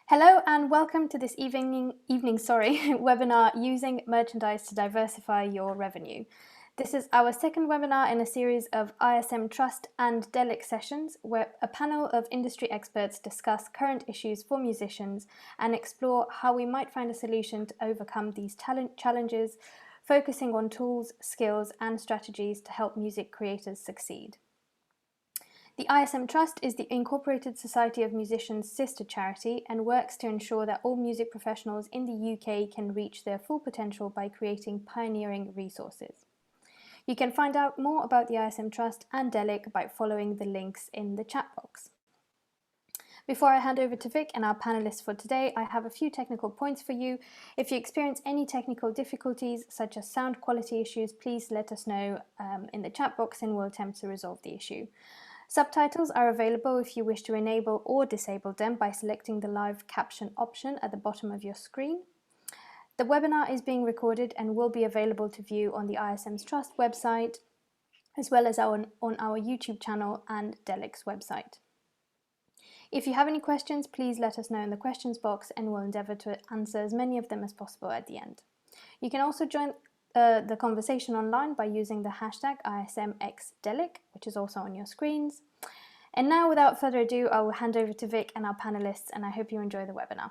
Hello and welcome to this evening webinar using merchandise to diversify your revenue. This is our second webinar in a series of ISM Trust and Delic sessions where a panel of industry experts discuss current issues for musicians and explore how we might find a solution to overcome these challenges, focusing on tools, skills and strategies to help music creators succeed. The ISM Trust is the Incorporated Society of Musicians sister charity and works to ensure that all music professionals in the UK can reach their full potential by creating pioneering resources. You can find out more about the ISM Trust and Delic by following the links in the chat box. Before I hand over to Vic and our panelists for today, I have a few technical points for you. If you experience any technical difficulties, such as sound quality issues, please let us know in the chat box and we'll attempt to resolve the issue. Subtitles are available if you wish to enable or disable them by selecting the live caption option at the bottom of your screen. The webinar is being recorded and will be available to view on the ISM's Trust website, as well as on our YouTube channel and Delic's website. If you have any questions, please let us know in the questions box and we'll endeavour to answer as many of them as possible at the end. You can also join the conversation online by using the hashtag ISMxDelic, which is also on your screens. And now, without further ado, I will hand over to Vic and our panelists, and I hope you enjoy the webinar.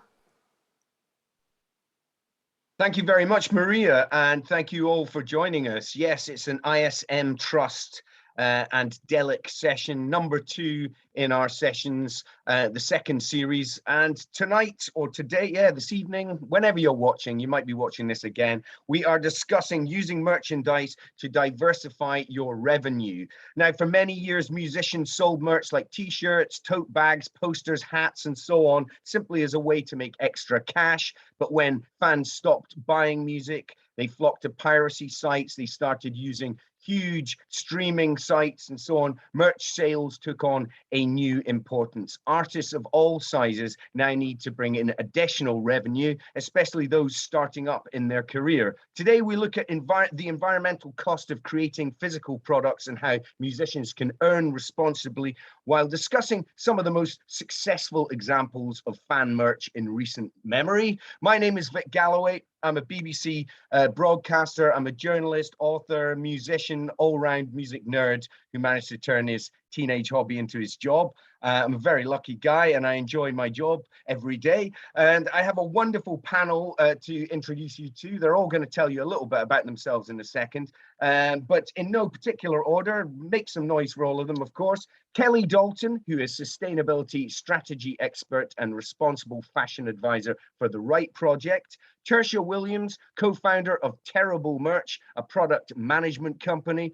Thank you very much, Maria, and thank you all for joining us. Yes, it's an ISM Trust and Delic session number 2 in our sessions, the second series. And tonight or today, this evening, whenever you're watching, you might be watching this again, we are discussing using merchandise to diversify your revenue. Now, for many years, musicians sold merch like t-shirts, tote bags, posters, hats, and so on, simply as a way to make extra cash. But when fans stopped buying music, they flocked to piracy sites, they started using huge streaming sites and so on. Merch sales took on a new importance. Artists of all sizes now need to bring in additional revenue, especially those starting up in their career. Today, we look at the environmental cost of creating physical products and how musicians can earn responsibly, while discussing some of the most successful examples of fan merch in recent memory. My name is Vic Galloway. I'm a BBC broadcaster. I'm a journalist, author, musician, all-round music nerd who managed to turn his teenage hobby into his job. I'm a very lucky guy and I enjoy my job every day. And I have a wonderful panel to introduce you to. They're all going to tell you a little bit about themselves in a second, but in no particular order. Make some noise for all of them, of course. Kelly Dalton, who is sustainability strategy expert and responsible fashion advisor for the Right Project. Tertia Williams, co-founder of Terrible Merch, a product management company.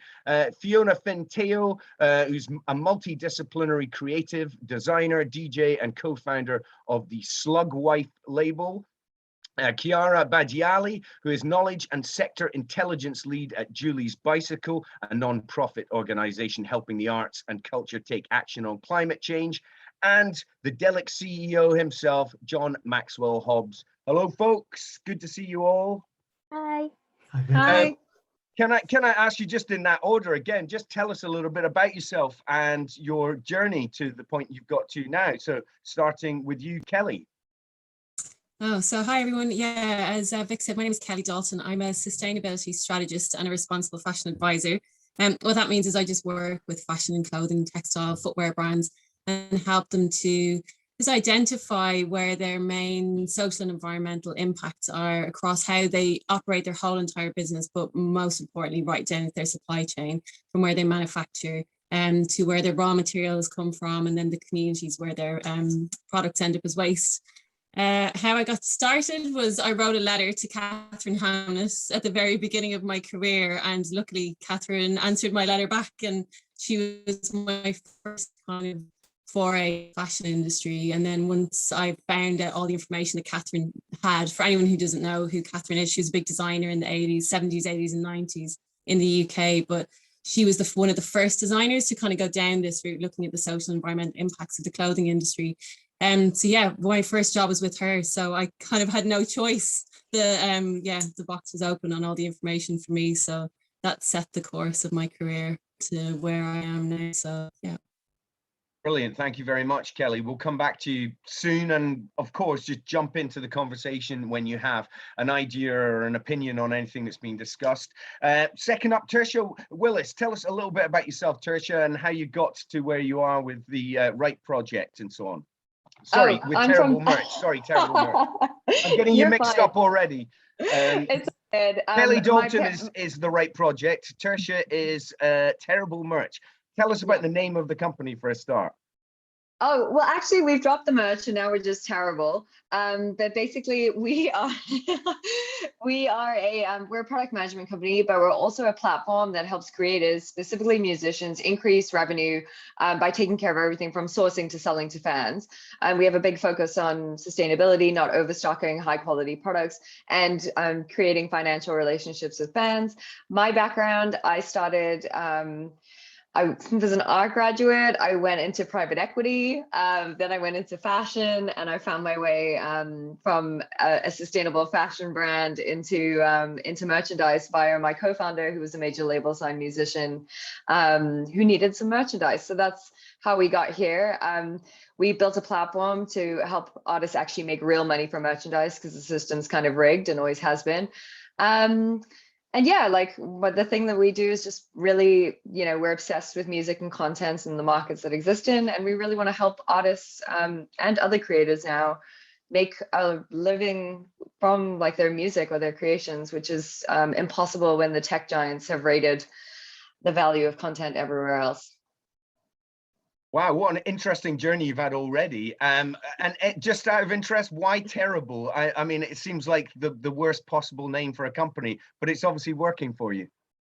Fiona Finteo, who's a multidisciplinary creative designer, DJ, and co-founder of the Slug Wife label. Chiara Badiali, who is knowledge and sector intelligence lead at Julie's Bicycle, a non-profit organization helping the arts and culture take action on climate change. And the Delic CEO himself, John Maxwell Hobbs. Hello, folks. Good to see you all. Hi. Hi. Can I ask you, just in that order again, just tell us a little bit about yourself and your journey to the point you've got to now. So starting with you, Kelly. Oh, so hi everyone. Yeah, as Vic said, my name is Kelly Dalton. I'm a sustainability strategist and a responsible fashion advisor. What that means is I just work with fashion and clothing, textile, footwear brands and help them to just identify where their main social and environmental impacts are across how they operate their whole entire business, but most importantly, right down their supply chain from where they manufacture to where their raw materials come from, and then the communities where their products end up as waste. How I got started was I wrote a letter to Catherine Hamnett at the very beginning of my career, and luckily Catherine answered my letter back, and she was my first kind of foray fashion industry. And then once I found out all the information that Catherine had, for anyone who doesn't know who Catherine is, she was a big designer in the 80s, 70s, 80s and 90s in the UK, but she was one of the first designers to kind of go down this route, looking at the social and environmental impacts of the clothing industry. So yeah, my first job was with her, so I kind of had no choice. The box was open on all the information for me, so that set the course of my career to where I am now. So yeah. Brilliant. Thank you very much, Kelly. We'll come back to you soon. And of course, just jump into the conversation when you have an idea or an opinion on anything that's been discussed. Second up, Tertia Willis. Tell us a little bit about yourself, Tertia, and how you got to where you are with the Right Project and so on. Sorry, with I'm Terrible from. Merch. Sorry, Terrible Merch. I'm getting you You're mixed fine. up already. It's good. Kelly Dalton is the Right Project. Tertia is Terrible Merch. Tell us about the name of the company for a start. Oh, well, actually, we've dropped the merch and now we're just terrible. But basically, we are we're a product management company, but we're also a platform that helps creators, specifically musicians, increase revenue by taking care of everything from sourcing to selling to fans. We have a big focus on sustainability, not overstocking high quality products, and creating financial relationships with fans. My background, I started. I was an art graduate. I went into private equity. Then I went into fashion, and I found my way from a sustainable fashion brand into merchandise via my co-founder, who was a major label signed musician, who needed some merchandise. So that's how we got here. We built a platform to help artists actually make real money from merchandise, because the system's kind of rigged and always has been. And yeah, like, but the thing that we do is just really, we're obsessed with music and content and the markets that exist in, and we really want to help artists and other creators now make a living from like their music or their creations, which is impossible when the tech giants have raided the value of content everywhere else. Wow, what an interesting journey you've had already. And just out of interest, why Terrible? I mean, it seems like the worst possible name for a company, but it's obviously working for you.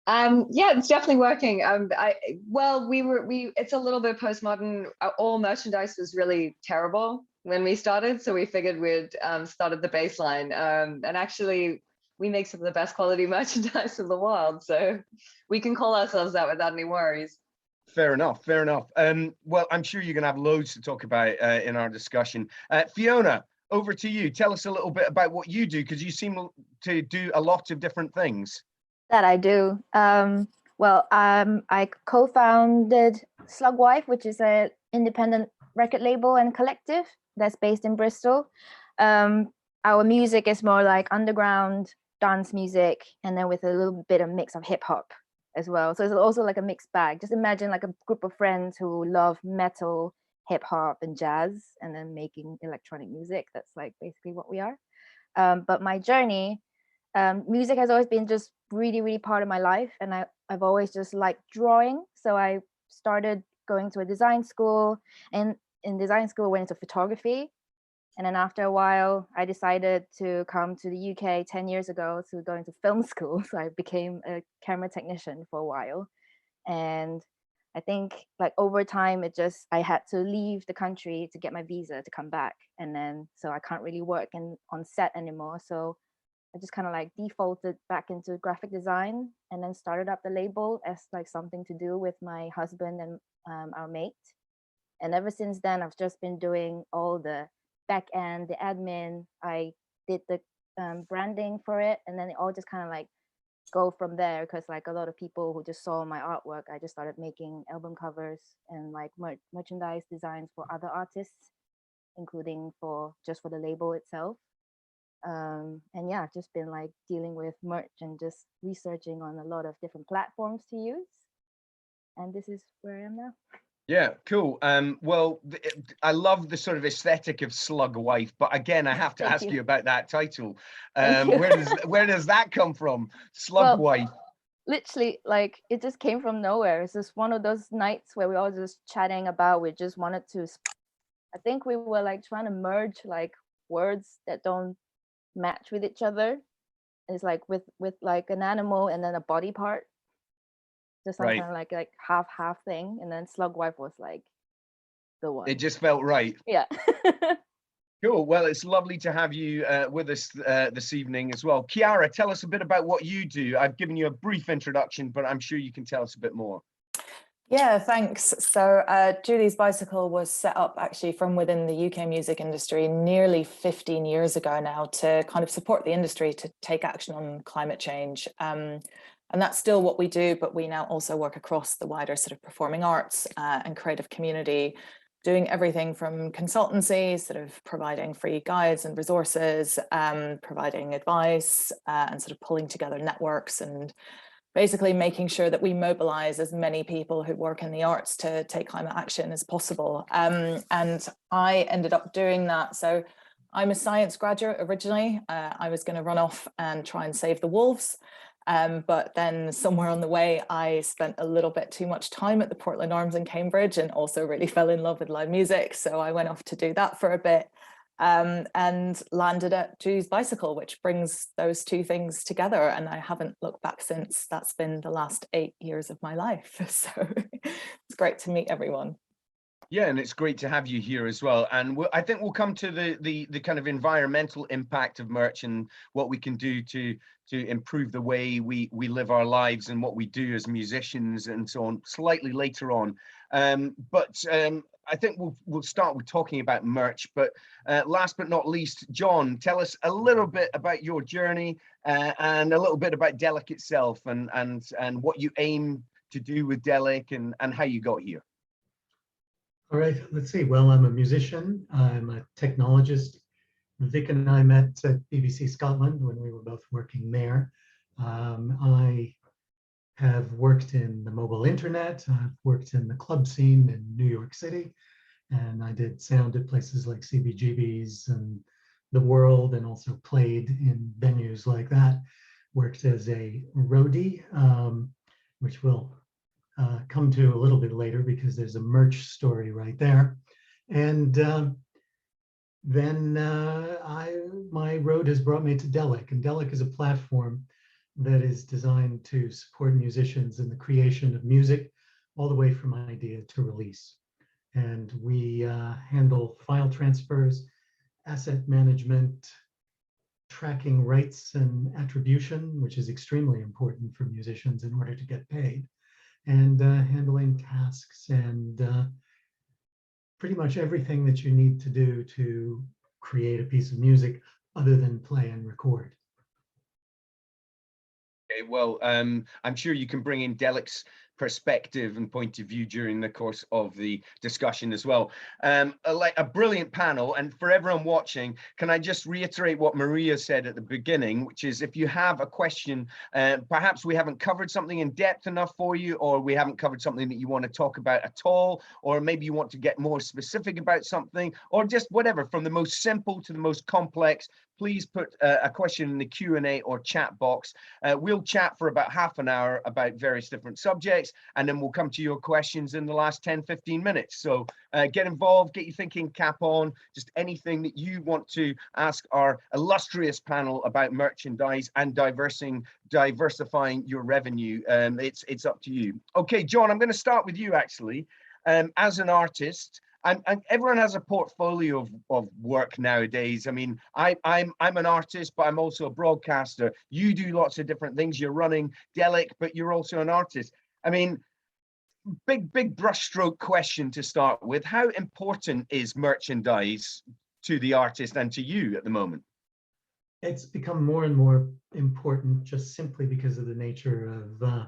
Yeah, it's definitely working. It's a little bit postmodern. All merchandise was really terrible when we started, so we figured we'd start at the baseline. And actually, we make some of the best quality merchandise in the world, so we can call ourselves that without any worries. Fair enough, fair enough. Well, I'm sure you're going to have loads to talk about in our discussion. Fiona, over to you. Tell us a little bit about what you do, because you seem to do a lot of different things. That I do. I co-founded Slugwife, which is an independent record label and collective that's based in Bristol. Our music is more like underground dance music, and then with a little bit of mix of hip hop as well. So it's also like a mixed bag. Just imagine like a group of friends who love metal, hip hop, and jazz, and then making electronic music. That's like basically what we are. But my journey, music has always been just really part of my life, and I've always just liked drawing. So I started going to a design school, and in design school went into photography. And then after a while, I decided to come to the UK 10 years ago to go into film school. So I became a camera technician for a while. And I think like over time, I had to leave the country to get my visa to come back. And then, so I can't really work on set anymore. So I just kind of like defaulted back into graphic design, and then started up the label as like something to do with my husband and our mate. And ever since then, I've just been doing all the back end, the admin. I did the branding for it, and then it all just kind of like go from there, because like a lot of people who just saw my artwork, I just started making album covers and like merchandise designs for other artists, including for the label itself. And yeah, I've just been like dealing with merch and just researching on a lot of different platforms to use, and this is where I am now. Yeah, cool. Well, I love the sort of aesthetic of Slugwife, but again, I have to ask you about that title. Where does that come from? Slugwife. Well, literally, like, it just came from nowhere. It's just one of those nights where we all just chatting about, we just wanted to, I think we were like trying to merge like words that don't match with each other. It's like with like an animal and then a body part, just some kind of like half thing. And then Slugwife was like the one. It just felt right. Yeah. Cool. Well, it's lovely to have you with us this evening as well. Chiara, tell us a bit about what you do. I've given you a brief introduction, but I'm sure you can tell us a bit more. Yeah, thanks. So Julie's Bicycle was set up actually from within the UK music industry nearly 15 years ago now, to kind of support the industry to take action on climate change. And that's still what we do, but we now also work across the wider sort of performing arts and creative community, doing everything from consultancy, sort of providing free guides and resources, providing advice, and sort of pulling together networks, and basically making sure that we mobilize as many people who work in the arts to take climate action as possible. And I ended up doing that. So I'm a science graduate originally. I was going to run off and try and save the wolves. But then somewhere on the way, I spent a little bit too much time at the Portland Arms in Cambridge, and also really fell in love with live music. So I went off to do that for a bit, and landed at Julie's Bicycle, which brings those two things together. And I haven't looked back since. That's been the last 8 years of my life. So it's great to meet everyone. Yeah, and it's great to have you here as well. And I think we'll come to the kind of environmental impact of merch and what we can do to improve the way we live our lives and what we do as musicians and so on slightly later on. But I think we'll start with talking about merch. But last but not least, John, tell us a little bit about your journey and a little bit about Delic itself and what you aim to do with Delic and how you got here. All right, let's see. Well, I'm a musician. I'm a technologist. Vic and I met at BBC Scotland when we were both working there. I have worked in the mobile internet. I've worked in the club scene in New York City, and I did sound at places like CBGB's and The World, and also played in venues like that. Worked as a roadie, which will come to a little bit later because there's a merch story right there. And then my road has brought me to Delic, and Delic is a platform that is designed to support musicians in the creation of music all the way from idea to release. And we handle file transfers, asset management, tracking rights and attribution, which is extremely important for musicians in order to get paid, and handling tasks and pretty much everything that you need to do to create a piece of music other than play and record. Okay, well, I'm sure you can bring in Delic's perspective and point of view during the course of the discussion as well. Like a brilliant panel, and for everyone watching, can I just reiterate what Maria said at the beginning, which is if you have a question, perhaps we haven't covered something in depth enough for you, or we haven't covered something that you want to talk about at all, or maybe you want to get more specific about something, or just whatever, from the most simple to the most complex, please put a question in the Q&A or chat box. We'll chat for about half an hour about various different subjects, and then we'll come to your questions in the last 10-15 minutes. So get involved, get your thinking cap on, just anything that you want to ask our illustrious panel about merchandise and diversifying your revenue. It's up to you. Okay, John, I'm going to start with you actually. As an artist, and everyone has a portfolio of work nowadays. I mean, I'm an artist, but I'm also a broadcaster. You do lots of different things. You're running Delic, but you're also an artist. I mean, big brushstroke question to start with. How important is merchandise to the artist and to you at the moment? It's become more and more important just simply because of the nature of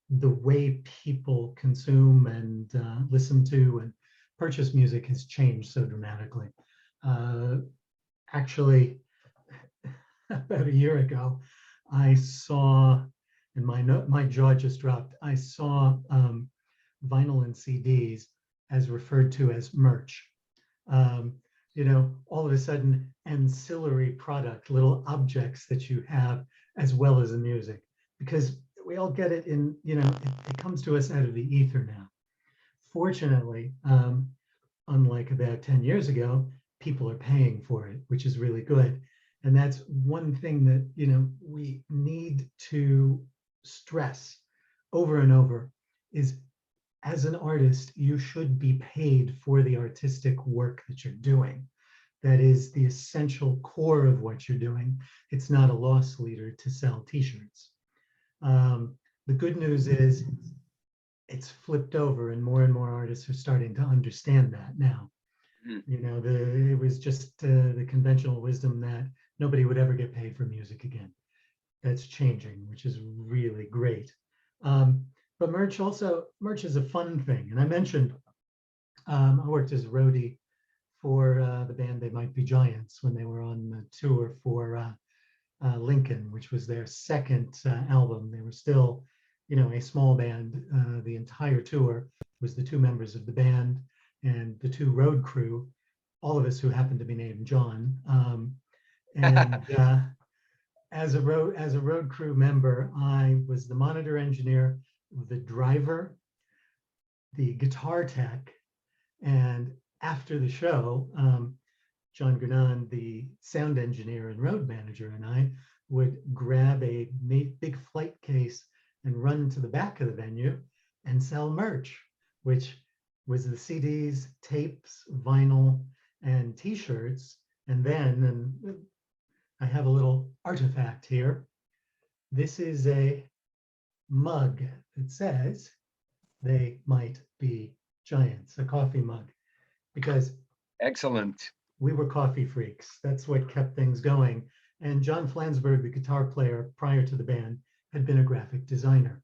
the way people consume and listen to and purchase music has changed so dramatically. Actually, about a year ago, I saw, and my jaw just dropped, I saw vinyl and CDs as referred to as merch. You know, all of a sudden, ancillary product, little objects that you have as well as the music, because we all get it in, you know, it comes to us out of the ether now. Fortunately, unlike about 10 years ago, people are paying for it, which is really good. And that's one thing that, you know, we need to stress over and over is, as an artist, you should be paid for the artistic work that you're doing. That is the essential core of what you're doing. It's not a loss leader to sell t-shirts. The good news is it's flipped over, and more artists are starting to understand that now. You know, it was just the conventional wisdom that nobody would ever get paid for music again. that's changing, which is really great. But merch is a fun thing. And I mentioned I worked as a roadie for the band They Might Be Giants when they were on the tour for Lincoln, which was their second album. They were still, a small band. The entire tour was the two members of the band and the two road crew, all of us who happened to be named John. And as a road crew member, I was the monitor engineer, the driver, the guitar tech, and after the show, John Gurnan, the sound engineer and road manager, and I would grab a big flight case and run to the back of the venue and sell merch, which was the CDs, tapes, vinyl, and T-shirts. And then, I have a little artifact here. This is a mug that says They Might Be Giants, a coffee mug, because Excellent. we were coffee freaks. That's what kept things going. And John Flansburgh, the guitar player prior to the band, had been a graphic designer.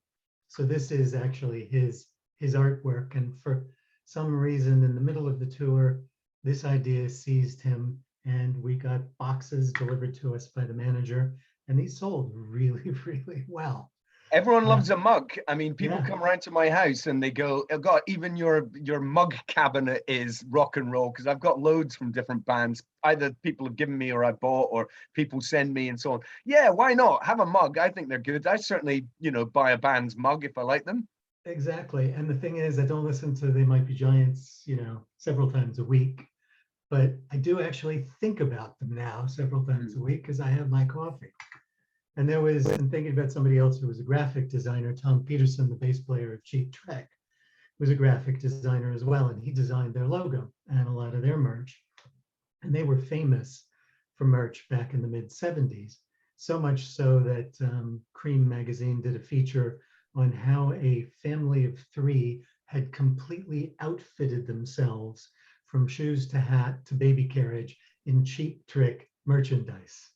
So this is actually his artwork. And for some reason in the middle of the tour, this idea seized him and we got boxes delivered to us by the manager, and these sold really, really well. Everyone loves a mug. I mean, people Yeah. come around to my house and they go, "Oh God, even your mug cabinet is rock and roll," because I've got loads from different bands. Either people have given me or I bought, or people send me and so on. Yeah, why not? Have a mug. I think they're good. I certainly, buy a band's mug if I like them. Exactly. And the thing is, I don't listen to They Might Be Giants, several times a week, but I do actually think about them now several times a week because I have my coffee. And I'm thinking about somebody else who was a graphic designer, Tom Peterson, the bass player of Cheap Trick, was a graphic designer as well. And he designed their logo and a lot of their merch. And they were famous for merch back in the mid 70s. So much so that Cream magazine did a feature on how a family of three had completely outfitted themselves from shoes to hat to baby carriage in Cheap Trick merchandise.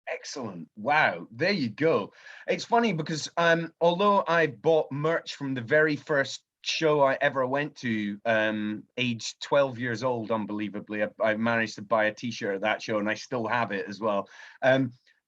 Excellent. Wow. There you go. It's funny because although I bought merch from the very first show I ever went to, age 12 years old, unbelievably, I managed to buy a t-shirt at that show and I still have it as well.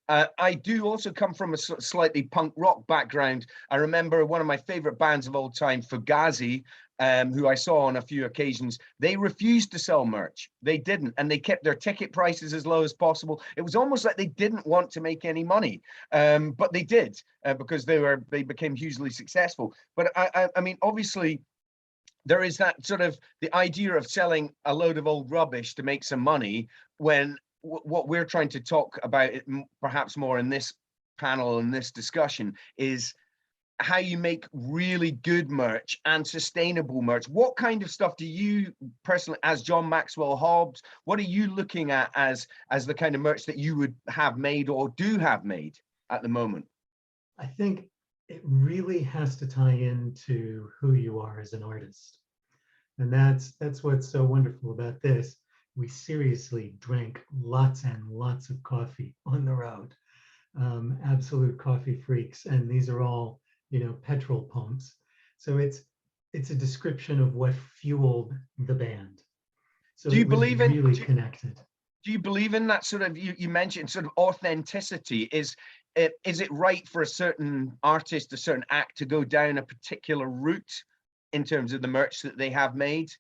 I do also come from a slightly punk rock background. I remember one of my favorite bands of all time, Fugazi, who I saw on a few occasions. They refused to sell merch. They didn't, and they kept their ticket prices as low as possible. It was almost like they didn't want to make any money, but they did because they became hugely successful. But I mean, obviously, there is that sort of the idea of selling a load of old rubbish to make some money when what we're trying to talk about, perhaps more in this panel and this discussion, is how you make really good merch and sustainable merch. What kind of stuff do you personally, as John Maxwell Hobbs, what are you looking at as the kind of merch that you would have made or do have made at the moment? I think it really has to tie into who you are as an artist. And that's what's so wonderful about this. We seriously drank lots and lots of coffee on the road. Absolute coffee freaks. And these are all, petrol pumps. So it's a description of what fueled the band. So do you believe in really connected? Do you believe in that sort of, you mentioned sort of authenticity? Is it right for a certain artist, a certain act to go down a particular route in terms of the merch that they have made?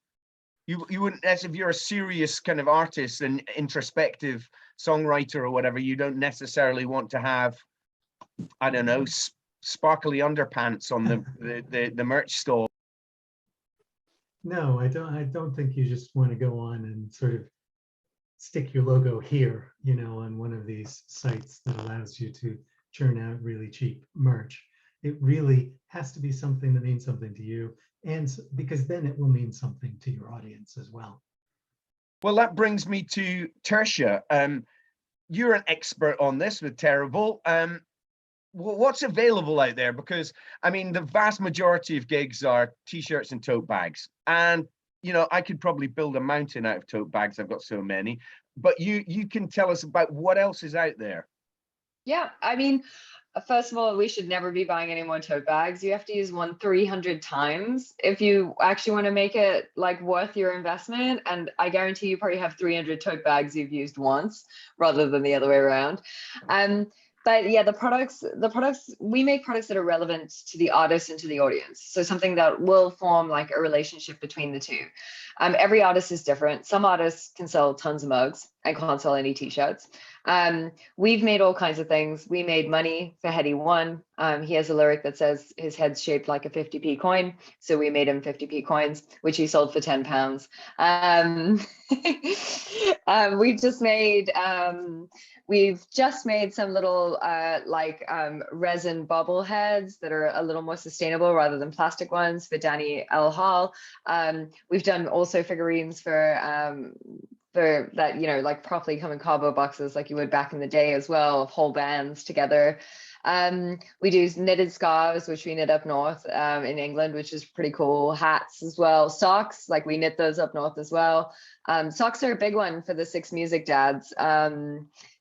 You wouldn't, as if you're a serious kind of artist and introspective songwriter or whatever, you don't necessarily want to have, I don't know, sparkly underpants on the merch store. No, I don't think you just want to go on and sort of stick your logo here, on one of these sites that allows you to churn out really cheap merch. It really has to be something that means something to you, and because then it will mean something to your audience as well. Well, that brings me to Tertia. You're an expert on this with Terrible. What's available out there? Because I mean, the vast majority of gigs are t-shirts and tote bags, and I could probably build a mountain out of tote bags. I've got so many, but you can tell us about what else is out there. Yeah, I mean, first of all, we should never be buying any more tote bags. You have to use one 300 times if you actually want to make it like worth your investment. And I guarantee you probably have 300 tote bags you've used once rather than the other way around. But yeah, the products, we make products that are relevant to the artist and to the audience. So something that will form like a relationship between the two. Every artist is different. Some artists can sell tons of mugs and can't sell any t-shirts. We've made all kinds of things. We made money for Heady One. He has a lyric that says his head's shaped like a 50p coin. So we made him 50p coins, which he sold for £10. We've just made some little resin bobbleheads that are a little more sustainable rather than plastic ones for Danny L. Hall. We've done also figurines for that, you know, like properly come in cardboard boxes like you would back in the day as well, of whole bands together. We do knitted scarves, which we knit up north in England, which is pretty cool. Hats as well. Socks, like we knit those up north as well. Socks are a big one for the 6 music dads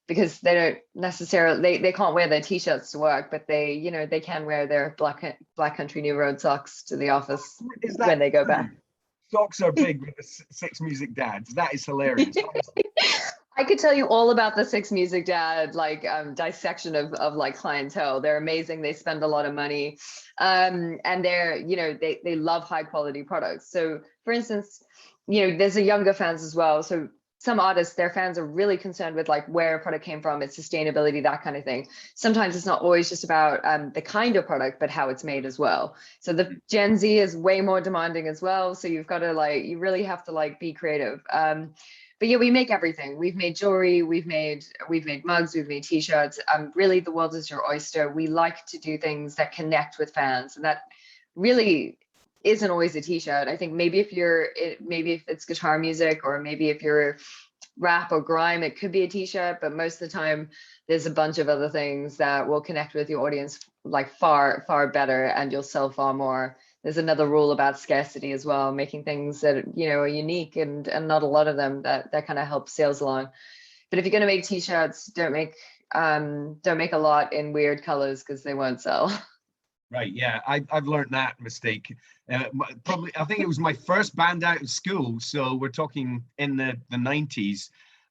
because they don't necessarily, they can't wear their t-shirts to work, but they, you know, they can wear their Black Country New Road socks to the office when they go back. Socks are big with the 6 music dads. That is hilarious. I could tell you all about the 6 music dad dissection of like clientele. They're amazing. They spend a lot of money, and they're, you know, they love high quality products. So for instance, you know, there's a younger fans as well. So some artists, their fans are really concerned with like where a product came from, its sustainability, that kind of thing. Sometimes it's not always just about the kind of product, but how it's made as well. So the Gen Z is way more demanding as well. So you've got to like, you really have to like be creative. But yeah, we make everything. We've made jewelry, we've made mugs, we've made t-shirts. Really, the world is your oyster. We like to do things that connect with fans, and that really isn't always a t-shirt. I think maybe if it's guitar music, or maybe if you're rap or grime, it could be a t-shirt, but most of the time there's a bunch of other things that will connect with your audience like far, far better, and you'll sell far more. There's another rule about scarcity as well, making things that, you know, are unique and not a lot of them, that kind of helps sales along. But if you're going to make t-shirts, don't make a lot in weird colors because they won't sell. Right, yeah, I've learned that mistake. Probably, I think it was my first band out of school, so we're talking in the 90s,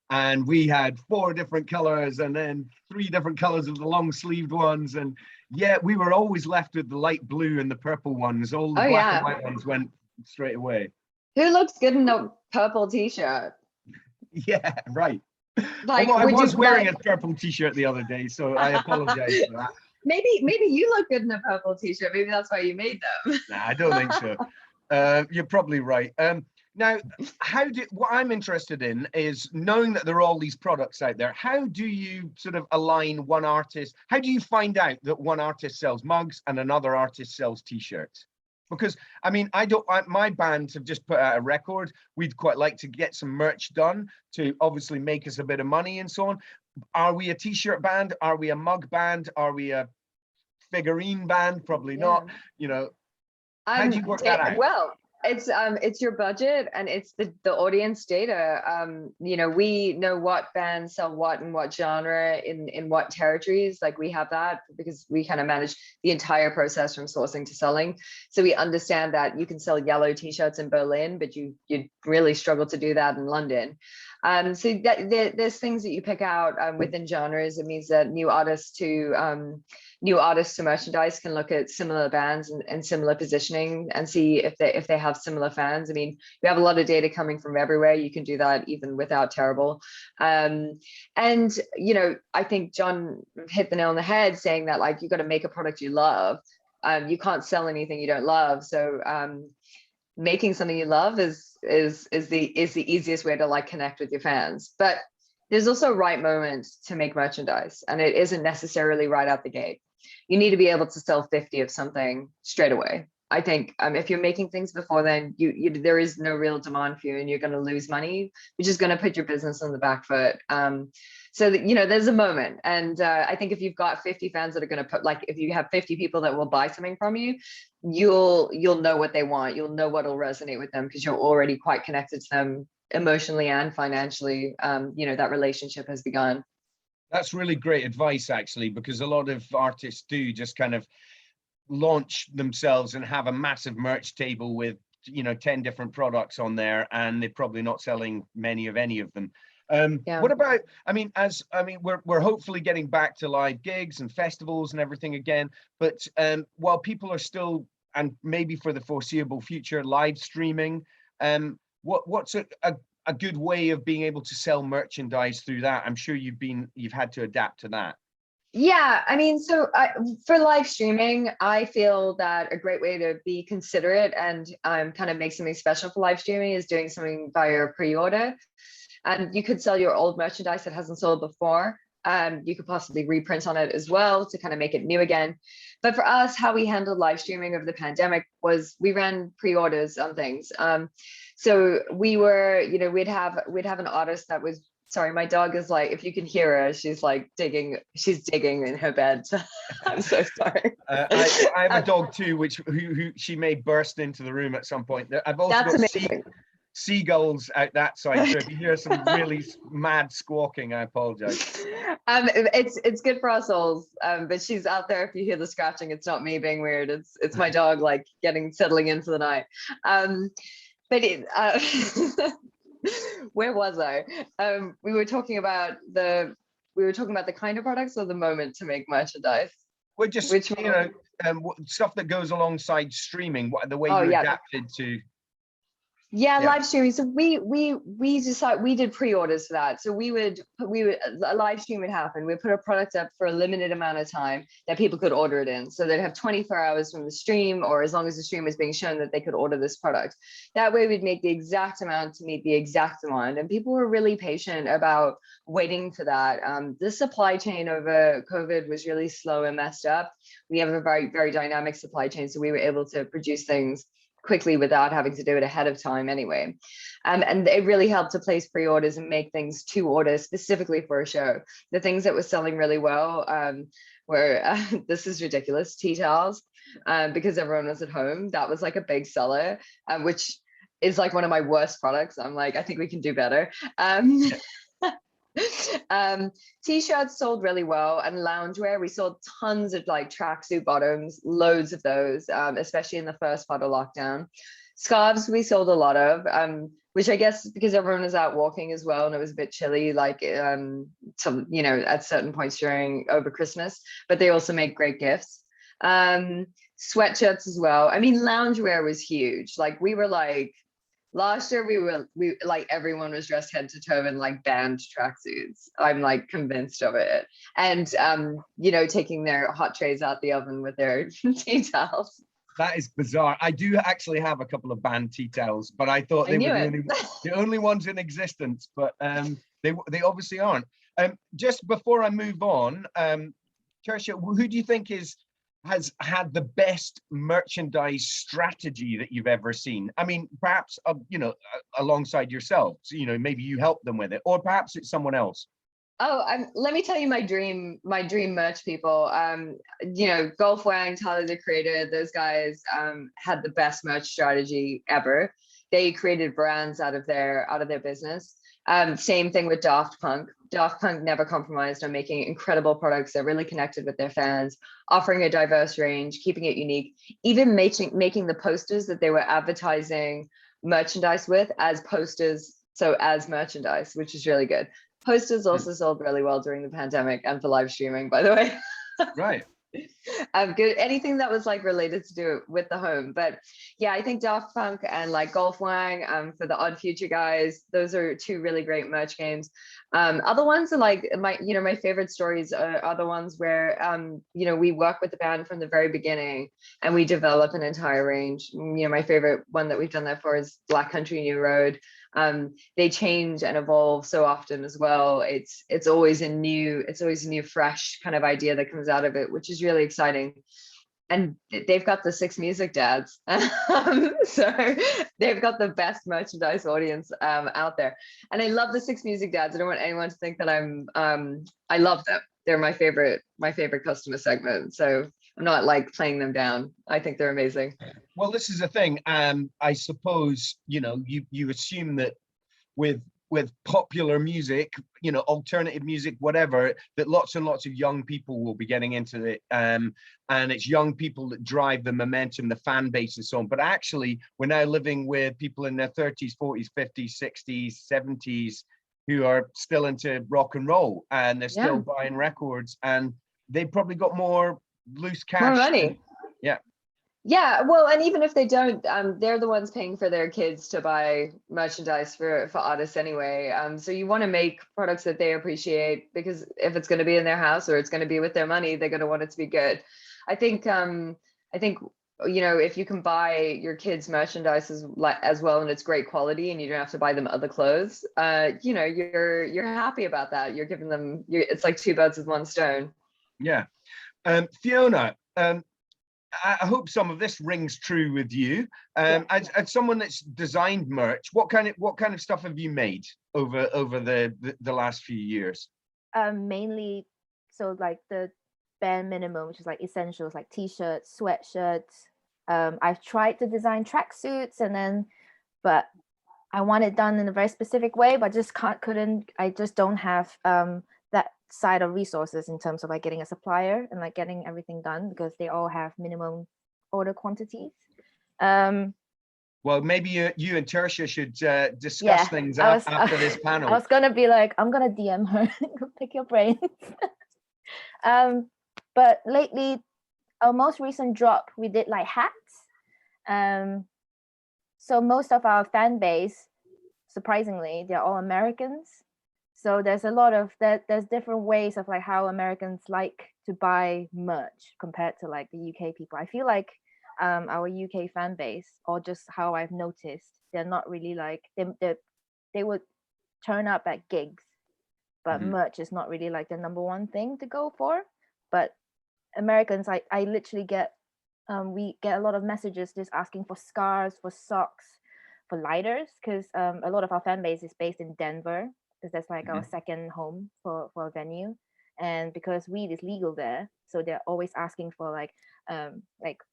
and we had 4 different colors and then 3 different colors of the long sleeved ones, and yeah, we were always left with the light blue and the purple ones. All the black and white ones went straight away. Who looks good in a purple t-shirt? Yeah, right. Like, although I was wearing a purple t-shirt the other day, so I apologize for that. Maybe you look good in a purple t-shirt. Maybe that's why you made them. Nah, I don't think so. You're probably right. Now, what I'm interested in is knowing that there are all these products out there. How do you sort of align one artist? How do you find out that one artist sells mugs and another artist sells t-shirts? Because I mean, my band have just put out a record. We'd quite like to get some merch done to obviously make us a bit of money and so on. Are we a t-shirt band? Are we a mug band? Are we a figurine band? Probably not. You know, how do you work that out? Well, it's your budget and it's the audience data. You know, we know what bands sell what in what genre in what territories. Like we have that because we kind of manage the entire process from sourcing to selling. So we understand that you can sell yellow t-shirts in Berlin, but you really struggle to do that in London. So there's things that you pick out within genres. It means that new artists to merchandise can look at similar bands and similar positioning and see if they have similar fans. I mean, you have a lot of data coming from everywhere. You can do that even without Terrible. And you know, I think John hit the nail on the head saying that like you got to make a product you love. You can't sell anything you don't love. So making something you love is the easiest way to like connect with your fans. But there's also a right moment to make merchandise, and it isn't necessarily right out the gate. You need to be able to sell 50 of something straight away. I think if you're making things before then, there is no real demand for you, and you're going to lose money, which is going to put your business on the back foot. So that, you know, there's a moment, and I think if you've got 50 fans that are going to put, like, if you have 50 people that will buy something from you, you'll know what they want. You'll know what will resonate with them because you're already quite connected to them emotionally and financially. You know, that relationship has begun. That's really great advice, actually, because a lot of artists do just kind of launch themselves and have a massive merch table with 10 different products on there, and they're probably not selling many of any of them. Yeah. What about, we're hopefully getting back to live gigs and festivals and everything again, but while people are still, and maybe for the foreseeable future, live streaming, what's a good way of being able to sell merchandise through that? I'm sure you've had to adapt to that. Yeah, I mean, so for live streaming, I feel that a great way to be considerate and kind of make something special for live streaming is doing something via pre-order. And you could sell your old merchandise that hasn't sold before. You could possibly reprint on it as well to kind of make it new again. But for us, how we handled live streaming over the pandemic was we ran pre-orders on things. So we were, we'd have an artist that was, sorry, my dog is like, if you can hear her, she's like digging in her bed. I'm so sorry. I have a dog too, who she may burst into the room at some point. I've also got seagulls out that side, so if you hear some really mad squawking, I apologize. It's good for our souls, but she's out there. If you hear the scratching, it's not me being weird, it's my dog like settling in for the night. Where was I? We were talking about the kind of products or the moment to make merchandise. Well, just stuff that goes alongside streaming, the way you adapted to. Yeah, live streaming. So we decided, we did pre-orders for that. So we would a live stream would happen. We'd put a product up for a limited amount of time that people could order it in. So they'd have 24 hours from the stream, or as long as the stream was being shown, that they could order this product. That way we'd make the exact amount to meet the exact demand. And people were really patient about waiting for that. The supply chain over COVID was really slow and messed up. We have a very, very dynamic supply chain. So we were able to produce things quickly without having to do it ahead of time anyway. And it really helped to place pre-orders and make things to order specifically for a show. The things that were selling really well were, this is ridiculous, tea towels, because everyone was at home. That was like a big seller, which is like one of my worst products. I'm like, I think we can do better. T-shirts sold really well, and loungewear, we sold tons of like tracksuit bottoms, loads of those, especially in the first part of lockdown. Scarves we sold a lot of, which I guess because everyone was out walking as well and it was a bit chilly, like at certain points over Christmas, but they also make great gifts. Sweatshirts as well. I mean, loungewear was huge. Like we were like, last year we like everyone was dressed head to toe in like band tracksuits. I'm like convinced of it. And taking their hot trays out the oven with their tea towels. That is bizarre. I do actually have a couple of band tea towels, but I thought they were the only ones in existence, but they obviously aren't. Just before I move on, Tertia, who do you think has had the best merchandise strategy that you've ever seen? I mean, perhaps alongside yourself, so, maybe you help them with it, or perhaps it's someone else. Oh, let me tell you my dream merch people. Golf Wang, Tyler the Creator, those guys had the best merch strategy ever. They created brands out of their business. Same thing with Daft Punk. Daft Punk never compromised on making incredible products that really connected with their fans, offering a diverse range, keeping it unique, even making the posters that they were advertising merchandise with as posters, so as merchandise, which is really good. Posters also sold really well during the pandemic and for live streaming, by the way. Right. Good. Anything that was like related to do with the home. But yeah, I think Daft Punk and like Golf Wang for the Odd Future guys, those are two really great merch games. Other ones are like my favorite stories are the ones where we work with the band from the very beginning and we develop an entire range. My favorite one that we've done that for is Black Country New Road. They change and evolve so often as well. It's always a new fresh kind of idea that comes out of it, which is really exciting. And they've got the 6 Music Dads, so they've got the best merchandise audience out there. And I love the 6 Music Dads. I don't want anyone to think that I love them. They're my favorite customer segment. So I'm not like playing them down. I think they're amazing. Well, this is the thing. I suppose you assume that with with popular music, you know, alternative music, whatever, that lots and lots of young people will be getting into it. And it's young people that drive the momentum, the fan base and so on. But actually, we're now living with people in their 30s, 40s, 50s, 60s, 70s who are still into rock and roll, and they're still buying records, and they've probably got more loose cash. More money. Yeah. Yeah, well, and even if they don't, they're the ones paying for their kids to buy merchandise for artists anyway. So you want to make products that they appreciate, because if it's going to be in their house or it's going to be with their money, they're going to want it to be good. I think you know, if you can buy your kids merchandise as well and it's great quality and you don't have to buy them other clothes, you know, you're happy about that. You're giving them, it's like two birds with one stone. Yeah. Fiona, I hope some of this rings true with you. As someone that's designed merch, what kind of stuff have you made over the last few years? Mainly, so like the bare minimum, which is like essentials, like t-shirts, sweatshirts. I've tried to design tracksuits, but I want it done in a very specific way, but I just don't have that side of resources in terms of like getting a supplier and like getting everything done, because they all have minimum order quantities. Well, maybe you and Tertia should discuss things after this panel. I was gonna be like, I'm gonna DM her, pick your brains. But lately, our most recent drop, we did like hats. So most of our fan base, surprisingly, they're all Americans. So there's a lot of there's different ways of like how Americans like to buy merch compared to like the UK people. I feel like our UK fan base, or just how I've noticed, they're not really like they would turn up at gigs, but merch is not really like the number one thing to go for. But Americans, I literally we get a lot of messages just asking for scarves, for socks, for lighters, because a lot of our fan base is based in Denver, because that's like our second home for a venue. And because weed is legal there, so they're always asking for like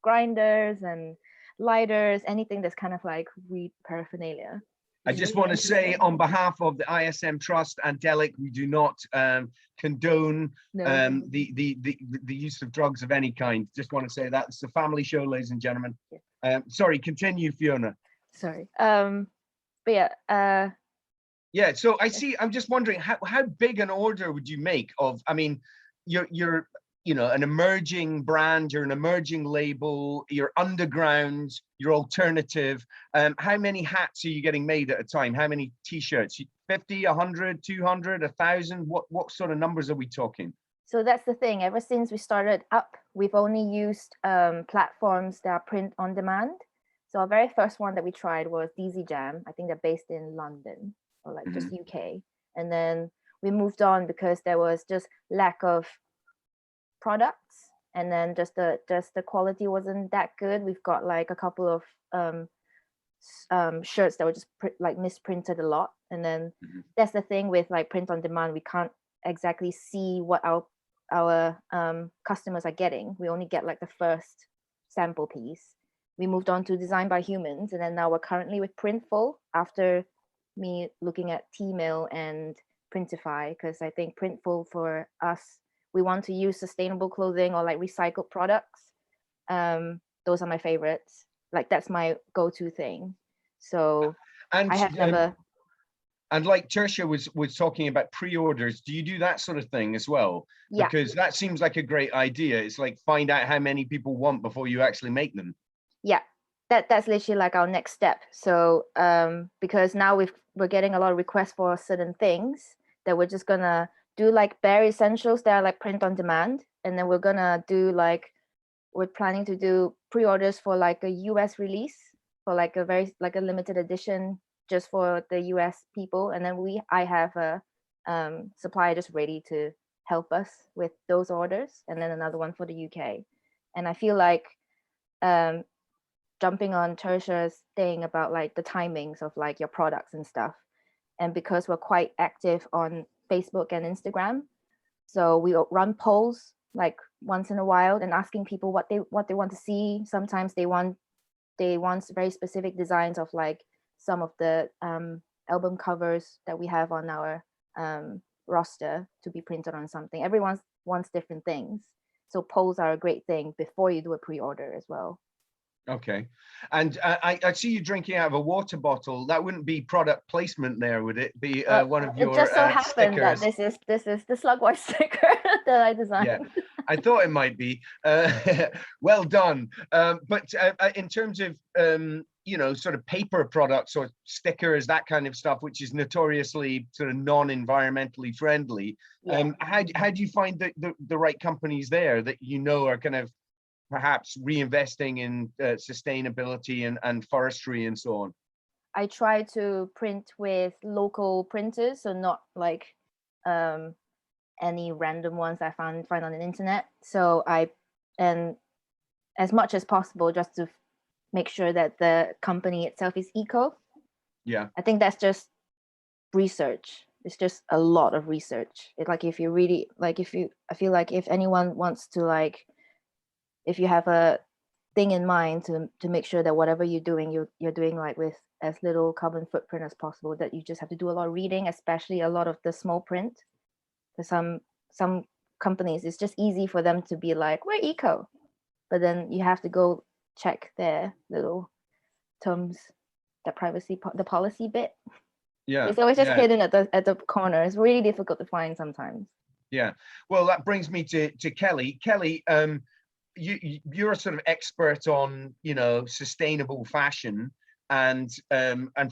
grinders and lighters, anything that's kind of like weed paraphernalia. I just want to say, on behalf of the ISM Trust and Delic, we do not condone the use of drugs of any kind. Just want to say that it's a family show, ladies and gentlemen. Sorry, continue, Fiona. Sorry. But yeah. Yeah, so I'm just wondering, how big an order would you make of, I mean, you're you know, an emerging brand, you're an emerging label, you're underground, you're alternative. How many hats are you getting made at a time? How many t-shirts? 50, 100, 200, 1,000? What sort of numbers are we talking? So that's the thing. Ever since we started up, we've only used platforms that are print on demand. So our very first one that we tried was DZ Jam. I think they're based in London, or like just UK. And then we moved on because there was just lack of products, and then just the quality wasn't that good. We've got like a couple of shirts that were just like misprinted a lot, and then that's the thing with like print on demand. We can't exactly see what our customers are getting. We only get like the first sample piece. We moved on to design by humans, and then now we're currently with Printful, after me looking at T-Mail and Printify, because I think Printful, for us, we want to use sustainable clothing or like recycled products. Those are my favorites. Like that's my go-to thing. So and I have never. And like Tertia was talking about pre-orders, do you do that sort of thing as well? Yeah. Because that seems like a great idea. It's like find out how many people want before you actually make them. Yeah, that's literally like our next step. So because now we're getting a lot of requests for certain things, that we're just gonna do like bare essentials that are like print on demand, and then we're gonna do like, we're planning to do pre-orders for like a US release, for like a very like a limited edition just for the US people, and then I have a supplier just ready to help us with those orders, and then another one for the UK. And I feel like jumping on Tertia's thing about like the timings of like your products and stuff, and because we're quite active on Facebook and Instagram, so we run polls like once in a while and asking people what they want to see. Sometimes they want very specific designs of like some of the album covers that we have on our roster to be printed on something. Everyone wants different things. So polls are a great thing before you do a pre-order as well. Okay. And I see you drinking out of a water bottle. That wouldn't be product placement there, would it? Be one of your It just so happened stickers? that this is the Slugwife sticker that I designed. Yeah, I thought it might be. Well done. But in terms of you know, sort of paper products or stickers, that kind of stuff, which is notoriously sort of non-environmentally friendly, Yeah. how do you find the right companies there that you know are kind of perhaps reinvesting in sustainability and forestry and so on? I try to print with local printers, so not like any random ones I find on the internet. So and as much as possible, just to make sure that the company itself is eco. Yeah. I think that's just research. It's just a lot of research. It's like, if you really like, I feel like if anyone wants to, like, if you have a thing in mind to make sure that whatever you're doing, you're doing like with as little carbon footprint as possible, that you just have to do a lot of reading, especially a lot of the small print. For some companies, it's just easy for them to be like, we're eco, but then you have to go check their little terms, the policy bit. Yeah, it's always just yeah. hidden at the corner. It's really difficult to find sometimes. Yeah. Well, that brings me to Kelly. Kelly, you're a sort of expert on, you know, sustainable fashion and